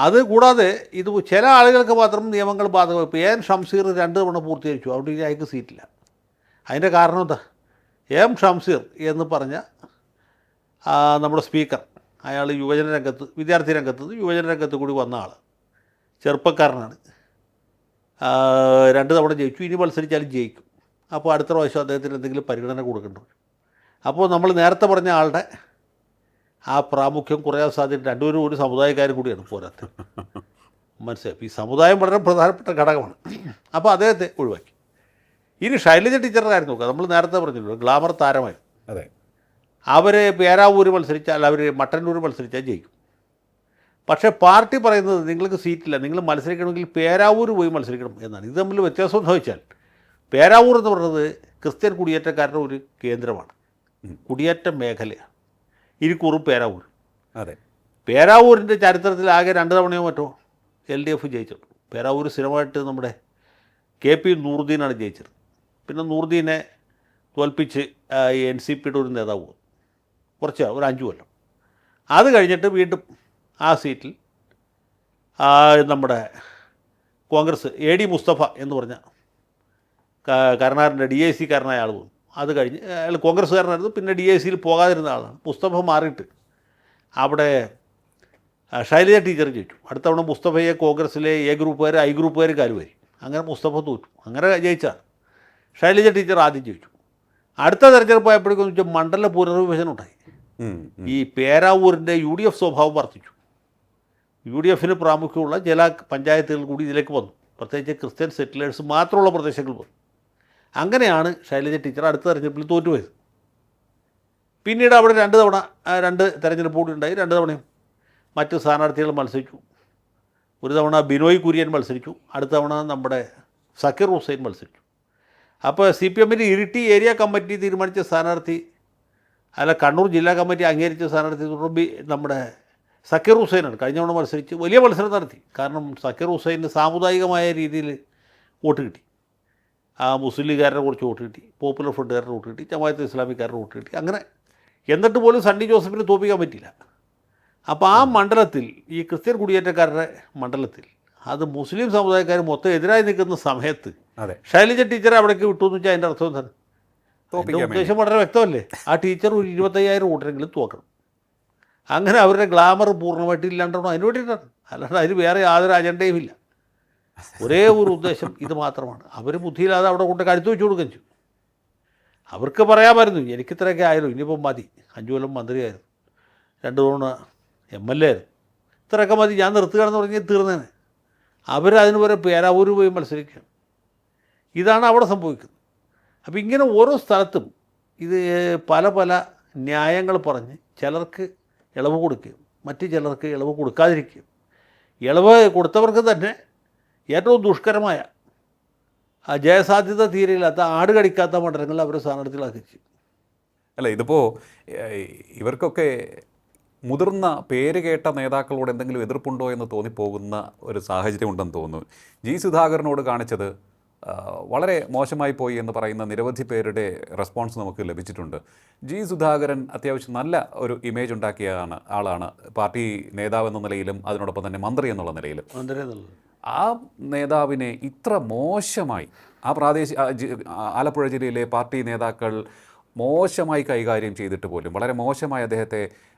അത് കൂടാതെ ഇത് ചില ആളുകൾക്ക് മാത്രം നിയമങ്ങൾ ബാധകം. ഇപ്പോൾ AN ഷംസീർ 2 തവണ പൂർത്തീകരിച്ചു, അവിടെ ഇനി അയാൾക്ക് സീറ്റില്ല. അതിൻ്റെ കാരണം എന്താ? M. ഷംസീർ എന്ന് പറഞ്ഞ നമ്മുടെ സ്പീക്കർ, അയാൾ യുവജന രംഗത്ത്, വിദ്യാർത്ഥി രംഗത്ത്, യുവജന രംഗത്ത് കൂടി വന്ന ആൾ, ചെറുപ്പക്കാരനാണ്. 2 തവണ ജയിച്ചു. ഇനി മത്സരിച്ചാലും ജയിക്കും. അപ്പോൾ അടുത്ത പ്രാവശ്യം അദ്ദേഹത്തിന് എന്തെങ്കിലും പരിഗണന കൊടുക്കേണ്ടി വരും. അപ്പോൾ നമ്മൾ നേരത്തെ പറഞ്ഞ ആളുടെ ആ പ്രാമുഖ്യം കുറയാൻ സാധ്യത. രണ്ടുപേരും ഒരു സമുദായക്കാരും കൂടിയാണ് പോരാത്ത. മനസ്സിലായി. ഈ സമുദായം വളരെ പ്രധാനപ്പെട്ട ഘടകമാണ്. അപ്പോൾ അദ്ദേഹത്തെ ഒഴിവാക്കി. ഇനി ശൈലജ ടീച്ചറുടെ കാര്യം നോക്കുക. നമ്മൾ നേരത്തെ പറഞ്ഞല്ലോ, ഗ്ലാമർ താരമായി. അതെ. അവർ പേരാവൂർ മത്സരിച്ചാൽ, അവർ മട്ടന്നൂർ മത്സരിച്ചാൽ ജയിക്കും. പക്ഷേ പാർട്ടി പറയുന്നത് നിങ്ങൾക്ക് സീറ്റില്ല, നിങ്ങൾ മത്സരിക്കണമെങ്കിൽ പേരാവൂർ പോയി മത്സരിക്കണം എന്നാണ്. ഇത് തമ്മിൽ വ്യത്യാസം എന്ന് വെച്ചാൽ, പേരാവൂർ എന്ന് പറയുന്നത് ക്രിസ്ത്യൻ കുടിയേറ്റക്കാരുടെ ഒരു കേന്ദ്രമാണ്, കുടിയേറ്റ മേഖലയാണ്. ഇരിക്കൂറും പേരാവൂർ. അതെ. പേരാവൂരിൻ്റെ ചരിത്രത്തിൽ ആകെ 2 തവണയോ മറ്റോ LDF ജയിച്ചിട്ടുണ്ട്. പേരാവൂർ സ്ഥിരമായിട്ട് നമ്മുടെ KP നൂറുദ്ദീനാണ് ജയിച്ചത്. പിന്നെ നൂറുദ്ദീനെ തോൽപ്പിച്ച് NCPയുടെ ഒരു നേതാവ് കുറച്ച് ഒരു 5 കൊല്ലം. അത് കഴിഞ്ഞിട്ട് വീണ്ടും ആ സീറ്റിൽ നമ്മുടെ കോൺഗ്രസ് AD മുസ്തഫ എന്ന് പറഞ്ഞ കരുണാകരൻ്റെ DIC കാരനായ ആൾ വന്നു. അത് കഴിഞ്ഞ് അയാൾ കോൺഗ്രസ്സുകാരനായിരുന്നു. പിന്നെ DICയിൽ പോകാതിരുന്ന ആളാണ്. മുസ്തഫ മാറിയിട്ട് അവിടെ ശൈലജ ടീച്ചർ ജയിച്ചു. അടുത്തവണ മുസ്തഫയെ കോൺഗ്രസ്സിലെ A ഗ്രൂപ്പുകാർ I ഗ്രൂപ്പുകാർ കാലുവാരി. അങ്ങനെ മുസ്തഫ തോറ്റു. അങ്ങനെ ജയിച്ചാണ്. ശൈലജ ടീച്ചർ ആദ്യം ജയിച്ചു. അടുത്ത തെരഞ്ഞെടുപ്പ് ആയപ്പോഴേക്കും വെച്ചാൽ മണ്ഡല പുനർവിഭജനം ഉണ്ടായി. ഈ പേരാവൂരിൻ്റെ UDF സ്വഭാവം വർദ്ധിച്ചു. UDFന് പ്രാമുഖ്യമുള്ള ചില പഞ്ചായത്തുകൾ കൂടി ഇതിലേക്ക് വന്നു. പ്രത്യേകിച്ച് ക്രിസ്ത്യൻ സെറ്റിലേഴ്സ് മാത്രമുള്ള പ്രദേശങ്ങൾ വന്നു. അങ്ങനെയാണ് ശൈലജ ടീച്ചർ അടുത്ത തെരഞ്ഞെടുപ്പിൽ തോറ്റുപോയത്. പിന്നീട് അവിടെ 2 തവണ 2 തെരഞ്ഞെടുപ്പ് കൂടി ഉണ്ടായി. 2 തവണയും മറ്റ് സ്ഥാനാർത്ഥികൾ മത്സരിച്ചു. ഒരു തവണ ബിനോയ് കുര്യൻ മത്സരിച്ചു. അടുത്ത തവണ നമ്മുടെ സക്കീർ ഹുസൈൻ മത്സരിച്ചു. അപ്പോൾ CPMൻ്റെ ഇരിട്ടി ഏരിയ കമ്മിറ്റി തീരുമാനിച്ച സ്ഥാനാർത്ഥി, അല്ല കണ്ണൂർ ജില്ലാ കമ്മിറ്റി അംഗീകരിച്ച സ്ഥാനാർത്ഥി നമ്മുടെ സക്കീർ ഹുസൈനാണ്. കഴിഞ്ഞ തവണ മത്സരിച്ച് വലിയ മത്സരം നടത്തി. കാരണം സക്കീർ ഹുസൈന് സാമുദായികമായ രീതിയിൽ വോട്ട് കിട്ടി. മുസ്ലിം ലീഗുകാരുടെ കുറച്ച് വോട്ട് കിട്ടി, പോപ്പുലർ ഫ്രണ്ടുകാരുടെ വോട്ട് കിട്ടി, ജമാഅത്തെ ഇസ്ലാമിക്കാരുടെ വോട്ട് കിട്ടി. അങ്ങനെ എന്നിട്ട് പോലും സണ്ണി ജോസഫിന് തോൽപ്പിക്കാൻ പറ്റില്ല. അപ്പോൾ ആ മണ്ഡലത്തിൽ, ഈ ക്രിസ്ത്യൻ കുടിയേറ്റക്കാരുടെ മണ്ഡലത്തിൽ, അത് മുസ്ലിം സമുദായക്കാർ മൊത്തം എതിരായി നിൽക്കുന്ന സമയത്ത് അതെ, ശൈലജ ടീച്ചറെ അവിടേക്ക് വിട്ടു എന്ന് വെച്ചാൽ അതിൻ്റെ അർത്ഥം എന്താണ്? എൻ്റെ തോൽപ്പിക്കാൻ വേണ്ടി. ഉദ്ദേശം വളരെ വ്യക്തമല്ലേ? ആ ടീച്ചർ ഒരു 25,000 വോട്ടിനെങ്കിലും തോക്കണം. അങ്ങനെ അവരുടെ ഗ്ലാമർ പൂർണ്ണമായിട്ട് ഇല്ലാണ്ടാണോ? അതിന് വേണ്ടിയിട്ടാണ്. അല്ലാണ്ട് അതിന് വേറെ യാതൊരു അജണ്ടയും ഇല്ല. ഒരേ ഒരു ഉദ്ദേശം ഇത് മാത്രമാണ്. അവർ ബുദ്ധിയില്ലാതെ അവിടെ കൊണ്ട് കഴുത്ത് വെച്ച് കൊടുക്കുകയും ചെയ്യും. അവർക്ക് പറയാമായിരുന്നു എനിക്കിത്രയൊക്കെ ആയാലും ഇനിയിപ്പം മതി, 5 കൊല്ലം മന്ത്രിയായിരുന്നു, 2 തവണ MLA ആയിരുന്നു, ഇത്രയൊക്കെ മതി, ഞാൻ നിർത്തുകയാണെന്ന് പറഞ്ഞാൽ തീർന്നേനെ. അവരതിന് വരെ പേരാവൂർ പോയി മത്സരിക്കുകയാണ്. ഇതാണ് അവിടെ സംഭവിക്കുന്നത്. അപ്പോൾ ഇങ്ങനെ ഓരോ സ്ഥലത്തും ഇത് പല പല ന്യായങ്ങൾ പറഞ്ഞ് ചിലർക്ക് ഇളവ് കൊടുക്കുകയും മറ്റ് ചിലർക്ക് ഇളവ് കൊടുക്കാതിരിക്കുകയും, ഇളവ് കൊടുത്തവർക്ക് തന്നെ ഏറ്റവും ദുഷ്കരമായ ജയസാധ്യത തീരെയില്ലാത്ത ആട് കടിക്കാത്ത മണ്ഡലങ്ങളിൽ അവർ സ്ഥാനാർത്ഥികളാക്കി ചെയ്യും. അല്ല, ഇതിപ്പോൾ ഇവർക്കൊക്കെ മുതിർന്ന പേര് കേട്ട നേതാക്കളോട് എന്തെങ്കിലും എതിർപ്പുണ്ടോ എന്ന് തോന്നിപ്പോകുന്ന ഒരു സാഹചര്യം ഉണ്ടെന്ന് തോന്നുന്നു. ജി സുധാകരനോട് കാണിച്ചത് വളരെ മോശമായി പോയി എന്ന് പറയുന്ന നിരവധി പേരുടെ റെസ്പോൺസ് നമുക്ക് ലഭിച്ചിട്ടുണ്ട്. ജി സുധാകരൻ അത്യാവശ്യം നല്ല ഒരു ഇമേജ് ഉണ്ടാക്കിയ ആളാണ്, പാർട്ടി നേതാവെന്ന നിലയിലും അതിനോടൊപ്പം തന്നെ മന്ത്രി എന്നുള്ള നിലയിലും. ആ നേതാവിനെ ഇത്ര മോശമായി ആലപ്പുഴ ജില്ലയിലെ പാർട്ടി നേതാക്കൾ മോശമായി കൈകാര്യം ചെയ്തിട്ട് പോലും, വളരെ മോശമായി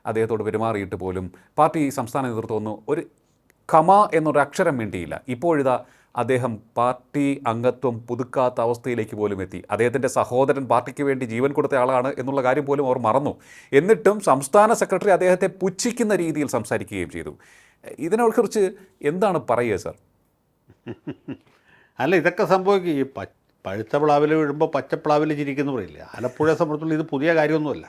അദ്ദേഹത്തോട് പെരുമാറിയിട്ട് പോലും പാർട്ടി സംസ്ഥാന നേതൃത്വമൊന്നും ഒരു കമ എന്നൊരു അക്ഷരം വേണ്ടിയില്ല. ഇപ്പോഴിതാ അദ്ദേഹം പാർട്ടി അംഗത്വം പുതുക്കാത്ത അവസ്ഥയിലേക്ക് പോലും എത്തി. അദ്ദേഹത്തിൻ്റെ സഹോദരൻ പാർട്ടിക്ക് വേണ്ടി ജീവൻ കൊടുത്ത ആളാണ് എന്നുള്ള കാര്യം പോലും അവർ മറന്നു. എന്നിട്ടും സംസ്ഥാന സെക്രട്ടറി അദ്ദേഹത്തെ പുച്ഛിക്കുന്ന രീതിയിൽ സംസാരിക്കുകയും ചെയ്തു. ഇതിനെക്കുറിച്ച് എന്താണ് പറയുക സർ? അല്ല, ഇതൊക്കെ സംഭവിക്കും. ഈ പഴുത്ത പ്ലാവിൽ വീഴുമ്പോൾ പച്ചപ്ലാവിൽ ചിരിക്കുന്നു പറയില്ല. ആലപ്പുഴയെ സംബന്ധിച്ചുള്ള ഇത് പുതിയ കാര്യമൊന്നുമല്ല.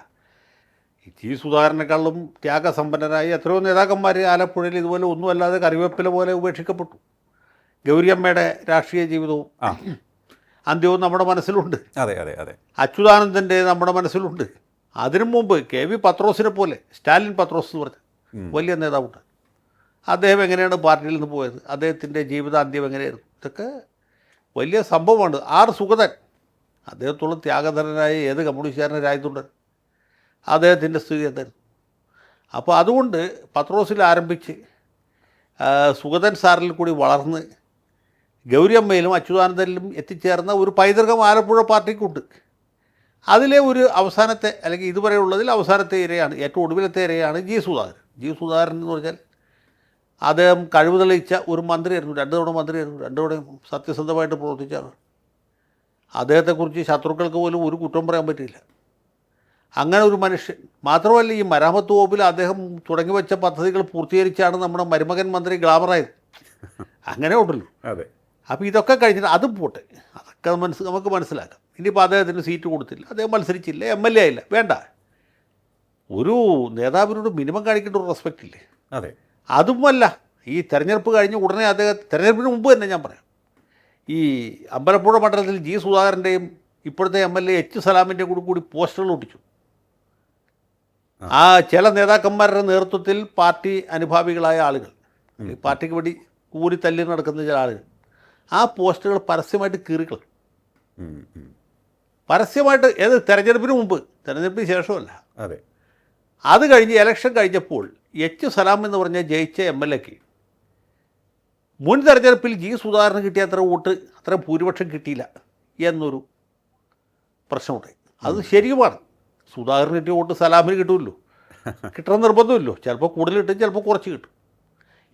ഈ ജി സുധാകരനേക്കാളും ത്യാഗസമ്പന്നരായി എത്രയോ നേതാക്കന്മാർ ആലപ്പുഴയിൽ ഇതുപോലെ ഒന്നുമല്ലാതെ കറിവേപ്പില പോലെ ഉപേക്ഷിക്കപ്പെട്ടു. ഗൗരിയമ്മയുടെ രാഷ്ട്രീയ ജീവിതവും അന്ത്യവും നമ്മുടെ മനസ്സിലുണ്ട്. അതെ അതെ അതെ. അച്യുതാനന്ദൻ്റെ നമ്മുടെ മനസ്സിലുണ്ട്. അതിനു മുമ്പ് KV പത്രോസിനെ പോലെ, സ്റ്റാലിൻ പത്രോസ് എന്ന് പറഞ്ഞ വലിയ നേതാവുണ്ട്. അദ്ദേഹം എങ്ങനെയാണ് പാർട്ടിയിൽ നിന്ന് പോയത്, അദ്ദേഹത്തിൻ്റെ ജീവിതാന്ത്യം എങ്ങനെയായിരുന്നു, ഇതൊക്കെ വലിയ സംഭവമാണ്. സുഗതൻ, അദ്ദേഹത്തോളം ത്യാഗധരനായ ഏത് കമ്മ്യൂണിസ്റ്റുകാരൻ്റെ രാജ്യത്തുണ്ട്, അദ്ദേഹത്തിൻ്റെ സ്ഥിതി എന്തായിരുന്നു? അപ്പോൾ അതുകൊണ്ട് പത്രോസിൽ ആരംഭിച്ച് സുഗതൻ സാറിൽ കൂടി വളർന്ന് ഗൗരിയമ്മയിലും അച്യുതാനന്ദനിലും എത്തിച്ചേർന്ന ഒരു പൈതൃകം ആലപ്പുഴ പാർട്ടിക്കുണ്ട്. അതിലെ ഒരു അവസാനത്തെ, അല്ലെങ്കിൽ ഇതുവരെയുള്ളതിൽ അവസാനത്തെ ഇരയാണ്, ഏറ്റവും ഒടുവിലത്തെ ഇരയാണ് ജി സുധാകരൻ. ജി സുധാകരൻ എന്ന് പറഞ്ഞാൽ അദ്ദേഹം കഴിവ് തെളിയിച്ച ഒരു മന്ത്രിയായിരുന്നു, 2 തവണ മന്ത്രിയായിരുന്നു, 2 തവണയും സത്യസന്ധമായിട്ട് പ്രവർത്തിച്ചാണ്. അദ്ദേഹത്തെക്കുറിച്ച് ശത്രുക്കൾക്ക് പോലും ഒരു കുറ്റം പറയാൻ പറ്റില്ല. അങ്ങനെ ഒരു മനുഷ്യൻ മാത്രമല്ല, ഈ മരാമത്ത് വകുപ്പിൽ അദ്ദേഹം തുടങ്ങി വെച്ച പദ്ധതികൾ പൂർത്തീകരിച്ചാണ് നമ്മുടെ മരുമകൻ മന്ത്രി ഗ്ലാമറായത്. അങ്ങനെ ഉണ്ടല്ലോ. അതെ. അപ്പോൾ ഇതൊക്കെ കഴിഞ്ഞിട്ട് അതും പോട്ടെ, അതൊക്കെ നമുക്ക് മനസ്സിലാക്കാം. ഇനിയിപ്പോൾ അദ്ദേഹത്തിന് സീറ്റ് കൊടുത്തില്ല, അദ്ദേഹം മത്സരിച്ചില്ല, MLA ആയില്ല, വേണ്ട. ഒരു നേതാവിനോട് മിനിമം കാണിക്കേണ്ട ഒരു റെസ്പെക്റ്റ് ഇല്ലേ? അതെ. അതുമല്ല, ഈ തെരഞ്ഞെടുപ്പ് കഴിഞ്ഞ് ഉടനെ തെരഞ്ഞെടുപ്പിന് മുമ്പ് തന്നെ ഞാൻ പറയാം, ഈ അമ്പലപ്പുഴ മണ്ഡലത്തിൽ ജി സുധാകരൻ്റെയും ഇപ്പോഴത്തെ MLA H സലാമിൻ്റെയും കൂടി പോസ്റ്ററുകൾ ഒട്ടിച്ചു. ആ ചില നേതാക്കന്മാരുടെ നേതൃത്വത്തിൽ പാർട്ടി അനുഭാവികളായ ആളുകൾ, പാർട്ടിക്ക് വേണ്ടി കൂടി തല്ലി നടക്കുന്ന ചില ആളുകൾ ആ പോസ്റ്ററുകൾ പരസ്യമായിട്ട് കീറിക്കളയും. പരസ്യമായിട്ട്. ഏത് തെരഞ്ഞെടുപ്പിന് മുമ്പ്, തെരഞ്ഞെടുപ്പിന് ശേഷമല്ല. അതെ. അത് കഴിഞ്ഞ് ഇലക്ഷൻ കഴിഞ്ഞപ്പോൾ H സലാം എന്ന് പറഞ്ഞ ജയിച്ച MLAക്ക് മുൻ തെരഞ്ഞെടുപ്പിൽ ജി സുധാകരന് കിട്ടിയ അത്ര വോട്ട്, അത്ര ഭൂരിപക്ഷം കിട്ടിയില്ല എന്നൊരു പ്രശ്നമുണ്ടായി. അത് ശരിയുമാണ്. സുധാകരന് കിട്ടിയ വോട്ട് സലാമിന് കിട്ടുമല്ലോ, കിട്ടണം നിർബന്ധമില്ലോ. ചിലപ്പോൾ കൂടുതൽ കിട്ടും, ചിലപ്പോൾ കുറച്ച് കിട്ടും.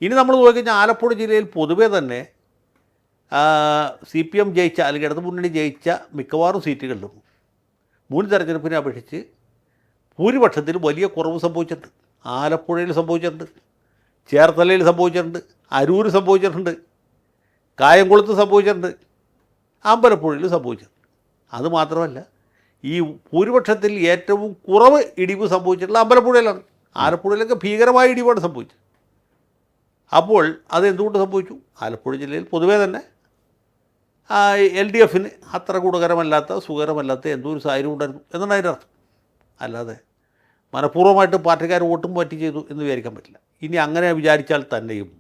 ഇനി നമ്മൾ നോക്കിക്കഴിഞ്ഞാൽ ആലപ്പുഴ ജില്ലയിൽ പൊതുവേ തന്നെ CPM ജയിച്ച, അല്ലെങ്കിൽ ഇടതു മുന്നണി ജയിച്ച മിക്കവാറും സീറ്റുകളിലും മുൻ തെരഞ്ഞെടുപ്പിനെ അപേക്ഷിച്ച് ഭൂരിപക്ഷത്തിൽ വലിയ കുറവ് സംഭവിച്ചിട്ടുണ്ട്. ആലപ്പുഴയിൽ സംഭവിച്ചിട്ടുണ്ട്, ചേർത്തലയിൽ സംഭവിച്ചിട്ടുണ്ട്, അരൂർ സംഭവിച്ചിട്ടുണ്ട്, കായംകുളത്ത് സംഭവിച്ചിട്ടുണ്ട്, അമ്പലപ്പുഴയിൽ സംഭവിച്ചിട്ടുണ്ട്. അതുമാത്രമല്ല, ഈ ഭൂരിപക്ഷത്തിൽ ഏറ്റവും കുറവ് ഇടിവ് സംഭവിച്ചിട്ടുള്ള അമ്പലപ്പുഴയിലാണ്. ആലപ്പുഴയിലൊക്കെ ഭീകരമായ ഇടിവാണ് സംഭവിച്ചത്. അപ്പോൾ അതെന്തുകൊണ്ട് സംഭവിച്ചു? ആലപ്പുഴ ജില്ലയിൽ പൊതുവേ തന്നെ LDFന് അത്ര ഗുണകരമല്ലാത്ത, സുഖകരമല്ലാത്ത എന്തോ ഒരു സാഹചര്യം ഉണ്ടായിരുന്നു എന്നാണ് അതിൻ്റെ അർത്ഥം. അല്ലാതെ മനഃപൂർവ്വമായിട്ട് പാർട്ടിക്കാർ വോട്ടും മാറ്റി ചെയ്തു എന്ന് വിചാരിക്കാൻ പറ്റില്ല. ഇനി അങ്ങനെ വിചാരിച്ചാൽ തന്നെയും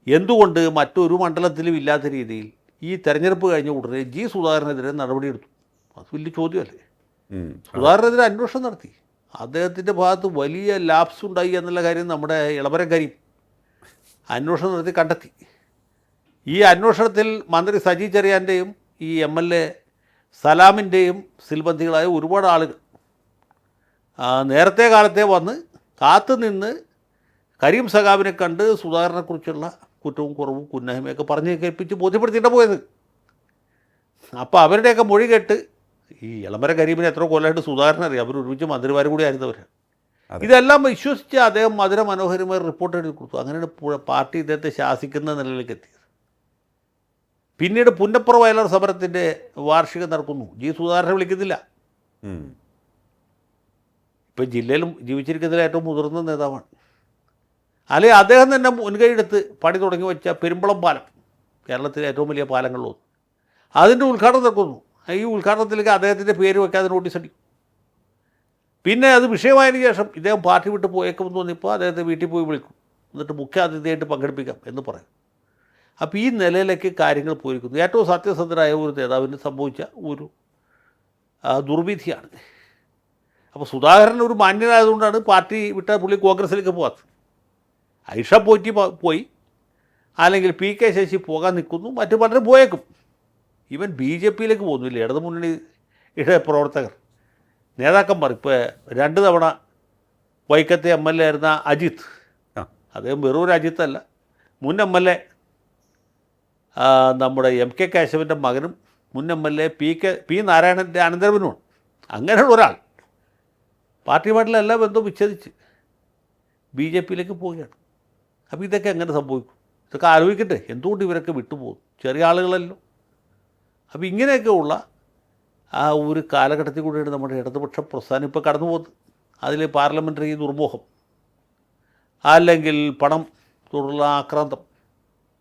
എന്തുകൊണ്ട് മറ്റൊരു മണ്ഡലത്തിലും ഇല്ലാത്ത രീതിയിൽ ഈ തെരഞ്ഞെടുപ്പ് കഴിഞ്ഞ ഉടനെ ജി സുധാകരനെതിരെ നടപടിയെടുത്തു? അത് വലിയ ചോദ്യമല്ലേ. സുധാകരനെതിരെ അന്വേഷണം നടത്തി. അദ്ദേഹത്തിൻ്റെ ഭാഗത്ത് വലിയ ലാപ്സ് ഉണ്ടായി എന്നുള്ള കാര്യം നമ്മുടെ ഇളവരക്കാരി അന്വേഷണം നടത്തി കണ്ടെത്തി. ഈ അന്വേഷണത്തിൽ മന്ത്രി സജി ചെറിയാൻ്റെയും ഈ MLA സലാമിൻ്റെയും സിൽബന്ധികളായ ഒരുപാട് ആളുകൾ നേരത്തെ കാലത്തെ വന്ന് കാത്തുനിന്ന് കരീം സഖാവിനെ കണ്ട് സുധാകരനെക്കുറിച്ചുള്ള കുറ്റവും കുറവും കുന്നായ്മയൊക്കെ പറഞ്ഞ് കേൾപ്പിച്ച് ബോധ്യപ്പെടുത്തിയിട്ടാണ് പോയത്. അപ്പോൾ അവരുടെയൊക്കെ മൊഴി കേട്ട് ഈ ഇളമര കരീമിനെ എത്ര കൊല്ലമായിട്ട് സുധാകരനറിയാം, അവർ ഒരുമിച്ച് മന്ത്രിമാർ കൂടി ആയിരുന്നവരാണ്. ഇതെല്ലാം വിശ്വസിച്ച് അദ്ദേഹം മധുര മനോഹരമായ റിപ്പോർട്ട് എഴുതി കൊടുത്തു. അങ്ങനെയാണ് പാർട്ടി ഇദ്ദേഹത്തെ ശാസിക്കുന്ന നിലയിലേക്ക് എത്തിയത്. പിന്നീട് പുന്നപ്ര വയലാർ സമരത്തിൻ്റെ വാർഷികം നടക്കുന്നു. സുധാകരനെ വിളിക്കുന്നില്ല. ഇപ്പം ജില്ലയിലും ജീവിച്ചിരിക്കുന്നതിൽ ഏറ്റവും മുതിർന്ന നേതാവാണ്. അല്ലെങ്കിൽ അദ്ദേഹം തന്നെ മുൻകൈയെടുത്ത് പണി തുടങ്ങി വെച്ച പെരുമ്പളം പാലം, കേരളത്തിലെ ഏറ്റവും വലിയ പാലങ്ങളിലൊന്ന്, അതിൻ്റെ ഉദ്ഘാടനം നടക്കുന്നു. ഈ ഉദ്ഘാടനത്തിലേക്ക് അദ്ദേഹത്തിൻ്റെ പേര് വയ്ക്കാതെ നോട്ടീസ് അടിക്കും. പിന്നെ അത് വിഷയമായതിനു ശേഷം ഇദ്ദേഹം പാർട്ടി വിട്ട് പോയേക്കുമെന്ന് തോന്നിയപ്പോൾ അദ്ദേഹത്തെ വീട്ടിൽ പോയി വിളിക്കും. എന്നിട്ട് മുഖ്യാതിഥിയായിട്ട് പങ്കെടുപ്പിക്കാം എന്ന് പറയും. അപ്പോൾ ഈ നിലയിലേക്ക് കാര്യങ്ങൾ പോയിരിക്കുന്നു. ഏറ്റവും സത്യസന്ധരായ ഒരു നേതാവിന് സംഭവിച്ച ഒരു ദുർവിധിയാണ്. അപ്പോൾ സുധാകരൻ ഒരു മാന്യനായതുകൊണ്ടാണ് പാർട്ടി വിട്ട പുള്ളി കോൺഗ്രസിലേക്ക് പോകാത്തത്. ഐഷ പോയി, അല്ലെങ്കിൽ PK ശശി പോകാൻ നിൽക്കുന്നു, മറ്റു പലരും പോയേക്കും. ഈവൻ BJPയിലേക്ക് പോകുന്നില്ല. ഇടതുമുന്നണിയുടെ പ്രവർത്തകർ, നേതാക്കന്മാർ. ഇപ്പോൾ 2 തവണ വൈക്കത്തെ MLA ആയിരുന്ന അജിത്ത്, അദ്ദേഹം വെറും ഒരു അജിത്തല്ല, മുൻ MLA നമ്മുടെ MK കേശവൻ്റെ മകനും മുൻ MLA P നാരായണൻ്റെ അനന്തരവനുമാണ്. അങ്ങനെയുള്ള ഒരാൾ പാർട്ടിയുമായിട്ടുള്ള എല്ലാ ബന്ധവും വിച്ഛേദിച്ച് BJPയിലേക്ക് പോവുകയാണ്. അപ്പോൾ ഇതൊക്കെ എങ്ങനെ സംഭവിക്കും? ഇതൊക്കെ ആലോചിക്കട്ടെ. എന്തുകൊണ്ട് ഇവരൊക്കെ വിട്ടുപോകും? ചെറിയ ആളുകളല്ലോ. അപ്പോൾ ഇങ്ങനെയൊക്കെ ഉള്ള ഒരു കാലഘട്ടത്തിൽ കൂടിയാണ് നമ്മുടെ ഇടതുപക്ഷ പ്രസ്ഥാനം ഇപ്പോൾ കടന്നു പോകുന്നത്. അതിൽ പാർലമെൻ്ററി ദുർമോഹം, അല്ലെങ്കിൽ പണം തുടർന്നുള്ള ആക്രാന്തം,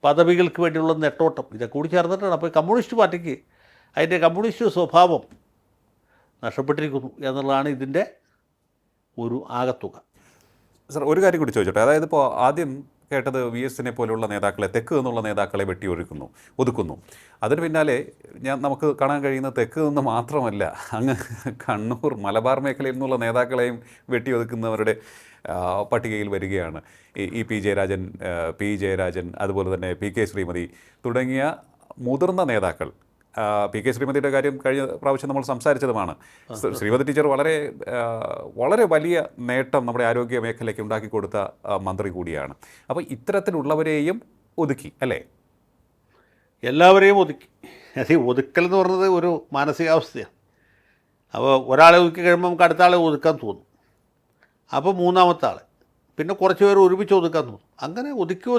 പദവികൾക്ക് വേണ്ടിയുള്ള നെട്ടോട്ടം, ഇതൊക്കെ കൂടി ചേർന്നിട്ടാണ്. അപ്പോൾ കമ്മ്യൂണിസ്റ്റ് പാർട്ടിക്ക് അതിൻ്റെ കമ്മ്യൂണിസ്റ്റ് സ്വഭാവം നഷ്ടപ്പെട്ടിരിക്കുന്നു എന്നുള്ളതാണ് ഇതിൻ്റെ ഒരു ആകത്തുക. സർ, ഒരു കാര്യം കൂടി ചോദിച്ചോട്ടെ. അതായത് ഇപ്പോൾ ആദ്യം കേട്ടത് VS-നെ പോലുള്ള നേതാക്കളെ, തെക്ക് നിന്നുള്ള നേതാക്കളെ ഒതുക്കുന്നു. അതിന് പിന്നാലെ നമുക്ക് കാണാൻ കഴിയുന്ന തെക്ക് നിന്ന് മാത്രമല്ല, അങ്ങ് കണ്ണൂർ മലബാർ മേഖലയിൽ നിന്നുള്ള നേതാക്കളെയും ഒതുക്കുന്നവരുടെ പട്ടികയിൽ വരികയാണ്. ഈ P ജയരാജൻ, അതുപോലെ തന്നെ PK ശ്രീമതി തുടങ്ങിയ മുതിർന്ന നേതാക്കൾ. PK ശ്രീമതിയുടെ കാര്യം കഴിഞ്ഞ പ്രാവശ്യം നമ്മൾ സംസാരിച്ചതുമാണ്. ശ്രീമതി ടീച്ചർ വളരെ വലിയ നേട്ടം നമ്മുടെ ആരോഗ്യ മേഖലയ്ക്ക് ഉണ്ടാക്കി കൊടുത്ത മന്ത്രി കൂടിയാണ്. അപ്പോൾ ഇത്തരത്തിലുള്ളവരെയും ഒതുക്കി അല്ലേ? എല്ലാവരെയും ഒതുക്കി. ഒതുക്കൽ എന്ന് പറഞ്ഞത് ഒരു മാനസികാവസ്ഥയാണ്. അപ്പോൾ ഒരാളെ ഒതുക്കി കഴിയുമ്പോൾ നമുക്ക് അടുത്ത ആളെ ഒതുക്കാൻ തോന്നും. അപ്പോൾ മൂന്നാമത്തെ ആൾ, പിന്നെ കുറച്ച് പേർ ഒരുമിച്ച് ഒതുക്കാൻ തോന്നും. അങ്ങനെ ഒതുക്കി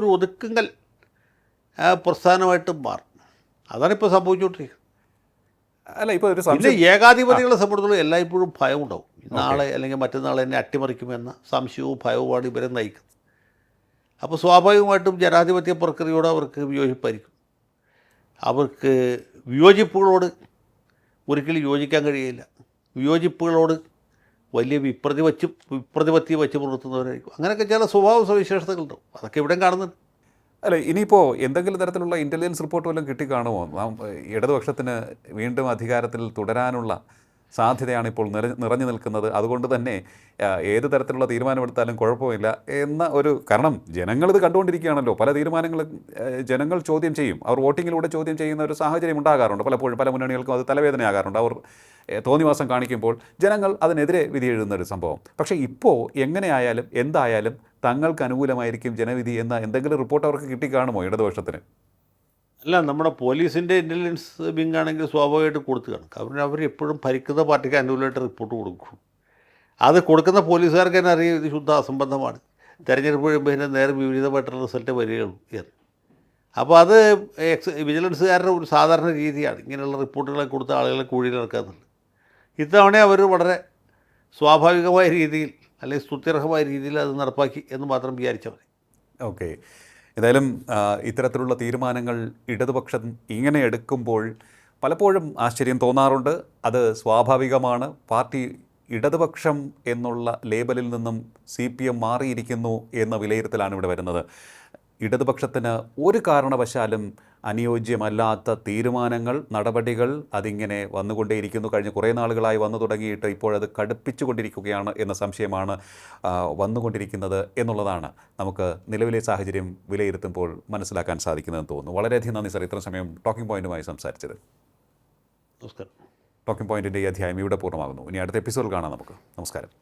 ഒരു ഒതുക്കുങ്കൽ പ്രസ്ഥാനമായിട്ട് മാറും. അതാണിപ്പോൾ സംഭവിച്ചുകൊണ്ടിരിക്കുന്നത്. അല്ല, ഇപ്പോൾ പിന്നെ ഏകാധിപതികളെ സംബന്ധിച്ചിടത്തോളം എല്ലായ്പ്പോഴും ഭയമുണ്ടാവും. നാളെ അല്ലെങ്കിൽ മറ്റന്നാളെ എന്നെ അട്ടിമറിക്കുമെന്ന സംശയവും ഭയവുമാണ് ഇവരെ നയിക്കുന്നത്. അപ്പോൾ സ്വാഭാവികമായിട്ടും ജനാധിപത്യ പ്രക്രിയയോട് അവർക്ക് വിയോജിപ്പായിരിക്കും. അവർക്ക് വിയോജിപ്പുകളോട് ഒരിക്കലും യോജിക്കാൻ കഴിയില്ല. വിയോജിപ്പുകളോട് വലിയ വിപ്രതിപത്തി വെച്ച് പുലർത്തുന്നവരായിരിക്കും. അങ്ങനെയൊക്കെ ചില സ്വഭാവ സവിശേഷതകളുണ്ടാവും. അതൊക്കെ ഇവിടെയും കാണുന്നുണ്ട്. അല്ല, ഇനിയിപ്പോൾ എന്തെങ്കിലും തരത്തിലുള്ള ഇൻ്റലിജൻസ് റിപ്പോർട്ട് വല്ലതും കിട്ടിക്കാണുമോ? ഇടതുപക്ഷത്തിന് വീണ്ടും അധികാരത്തിൽ തുടരാനുള്ള സാധ്യതയാണ് ഇപ്പോൾ നിറഞ്ഞു നിൽക്കുന്നത്. അതുകൊണ്ട് തന്നെ ഏത് തരത്തിലുള്ള തീരുമാനമെടുത്താലും കുഴപ്പമില്ല എന്ന ഒരു, കാരണം ജനങ്ങളിത് കണ്ടുകൊണ്ടിരിക്കുകയാണല്ലോ. പല തീരുമാനങ്ങളും ജനങ്ങൾ ചോദ്യം ചെയ്യും. അവർ വോട്ടിങ്ങിലൂടെ ചോദ്യം ചെയ്യുന്ന ഒരു സാഹചര്യം ഉണ്ടാകാറുണ്ട്. പലപ്പോഴും പല മുന്നണികൾക്കും അത് തലവേദനയാകാറുണ്ട്. അവർ തോന്നിവാസം കാണിക്കുമ്പോൾ ജനങ്ങൾ അതിനെതിരെ വിധി എഴുതുന്നൊരു സംഭവം. പക്ഷേ ഇപ്പോൾ എങ്ങനെയായാലും എന്തായാലും തങ്ങൾക്ക് അനുകൂലമായിരിക്കും ജനവിധി എന്ന എന്തെങ്കിലും റിപ്പോർട്ട് അവർക്ക് കിട്ടിക്കാണുമോ ഇടതുപക്ഷത്തിന്? അല്ല, നമ്മുടെ പോലീസിൻ്റെ ഇൻ്റലിജൻസ് വിങ് ആണെങ്കിൽ സ്വാഭാവികമായിട്ട് കൊടുത്തു കാണും. കാരണം അവർ എപ്പോഴും ഭരിക്കുന്ന പാർട്ടിക്ക് അനുകൂലമായിട്ട് റിപ്പോർട്ട് കൊടുക്കും. അത് കൊടുക്കുന്ന പോലീസുകാർക്ക് തന്നെ അറിയാം ഇത് ശുദ്ധ അസംബന്ധമാണ്, തെരഞ്ഞെടുപ്പ് കഴിയുമ്പോൾ ഇതിൻ്റെ നേരെ വിപരീതമായിട്ടുള്ള റിസൾട്ട് വരികയുള്ളൂ എന്ന്. അപ്പോൾ അത് വിജിലൻസുകാരുടെ ഒരു സാധാരണ രീതിയാണ് ഇങ്ങനെയുള്ള റിപ്പോർട്ടുകളെ കൊടുത്ത ആളുകളെ കുഴിയിലിറക്കുക എന്നുള്ളത്. ഇത്തവണ അവർ വളരെ സ്വാഭാവികമായ രീതിയിൽ അല്ലെങ്കിൽ സ്തുത്യർഹമായ രീതിയിൽ അത് നടപ്പാക്കി എന്ന് മാത്രം വിചാരിച്ചാൽ മതി. ഓക്കെ, ഏതായാലും ഇത്തരത്തിലുള്ള തീരുമാനങ്ങൾ ഇടതുപക്ഷം ഇങ്ങനെ എടുക്കുമ്പോൾ പലപ്പോഴും ആശ്ചര്യം തോന്നാറുണ്ട്. അത് സ്വാഭാവികമാണ്. പാർട്ടി ഇടതുപക്ഷം എന്നുള്ള ലേബലിൽ നിന്നും CPM മാറിയിരിക്കുന്നു എന്ന വിലയിരുത്തലാണ് ഇവിടെ വരുന്നത്. ഇടതുപക്ഷത്തിന് ഒരു കാരണവശാലും അനുയോജ്യമല്ലാത്ത തീരുമാനങ്ങൾ, നടപടികൾ അതിങ്ങനെ വന്നുകൊണ്ടേയിരിക്കുന്നു. കഴിഞ്ഞ കുറേ നാളുകളായി വന്നു തുടങ്ങിയിട്ട് ഇപ്പോഴത് കടുപ്പിച്ചുകൊണ്ടിരിക്കുകയാണ് എന്ന സംശയമാണ് വന്നുകൊണ്ടിരിക്കുന്നത് എന്നുള്ളതാണ് നമുക്ക് നിലവിലെ സാഹചര്യം വിലയിരുത്തുമ്പോൾ മനസ്സിലാക്കാൻ സാധിക്കുന്നതെന്ന് തോന്നുന്നു. വളരെയധികം നന്ദി സർ, ഇത്ര സമയം ടോക്കിംഗ് പോയിൻറ്റുമായി സംസാരിച്ചത്. നമസ്കാരം. ടോക്കിംഗ് പോയിൻറ്റിൻ്റെ ഈ അധ്യായം ഇവിടെ പൂർണ്ണമാകുന്നു. ഇനി അടുത്ത എപ്പിസോഡിൽ കാണാം നമുക്ക്. നമസ്കാരം.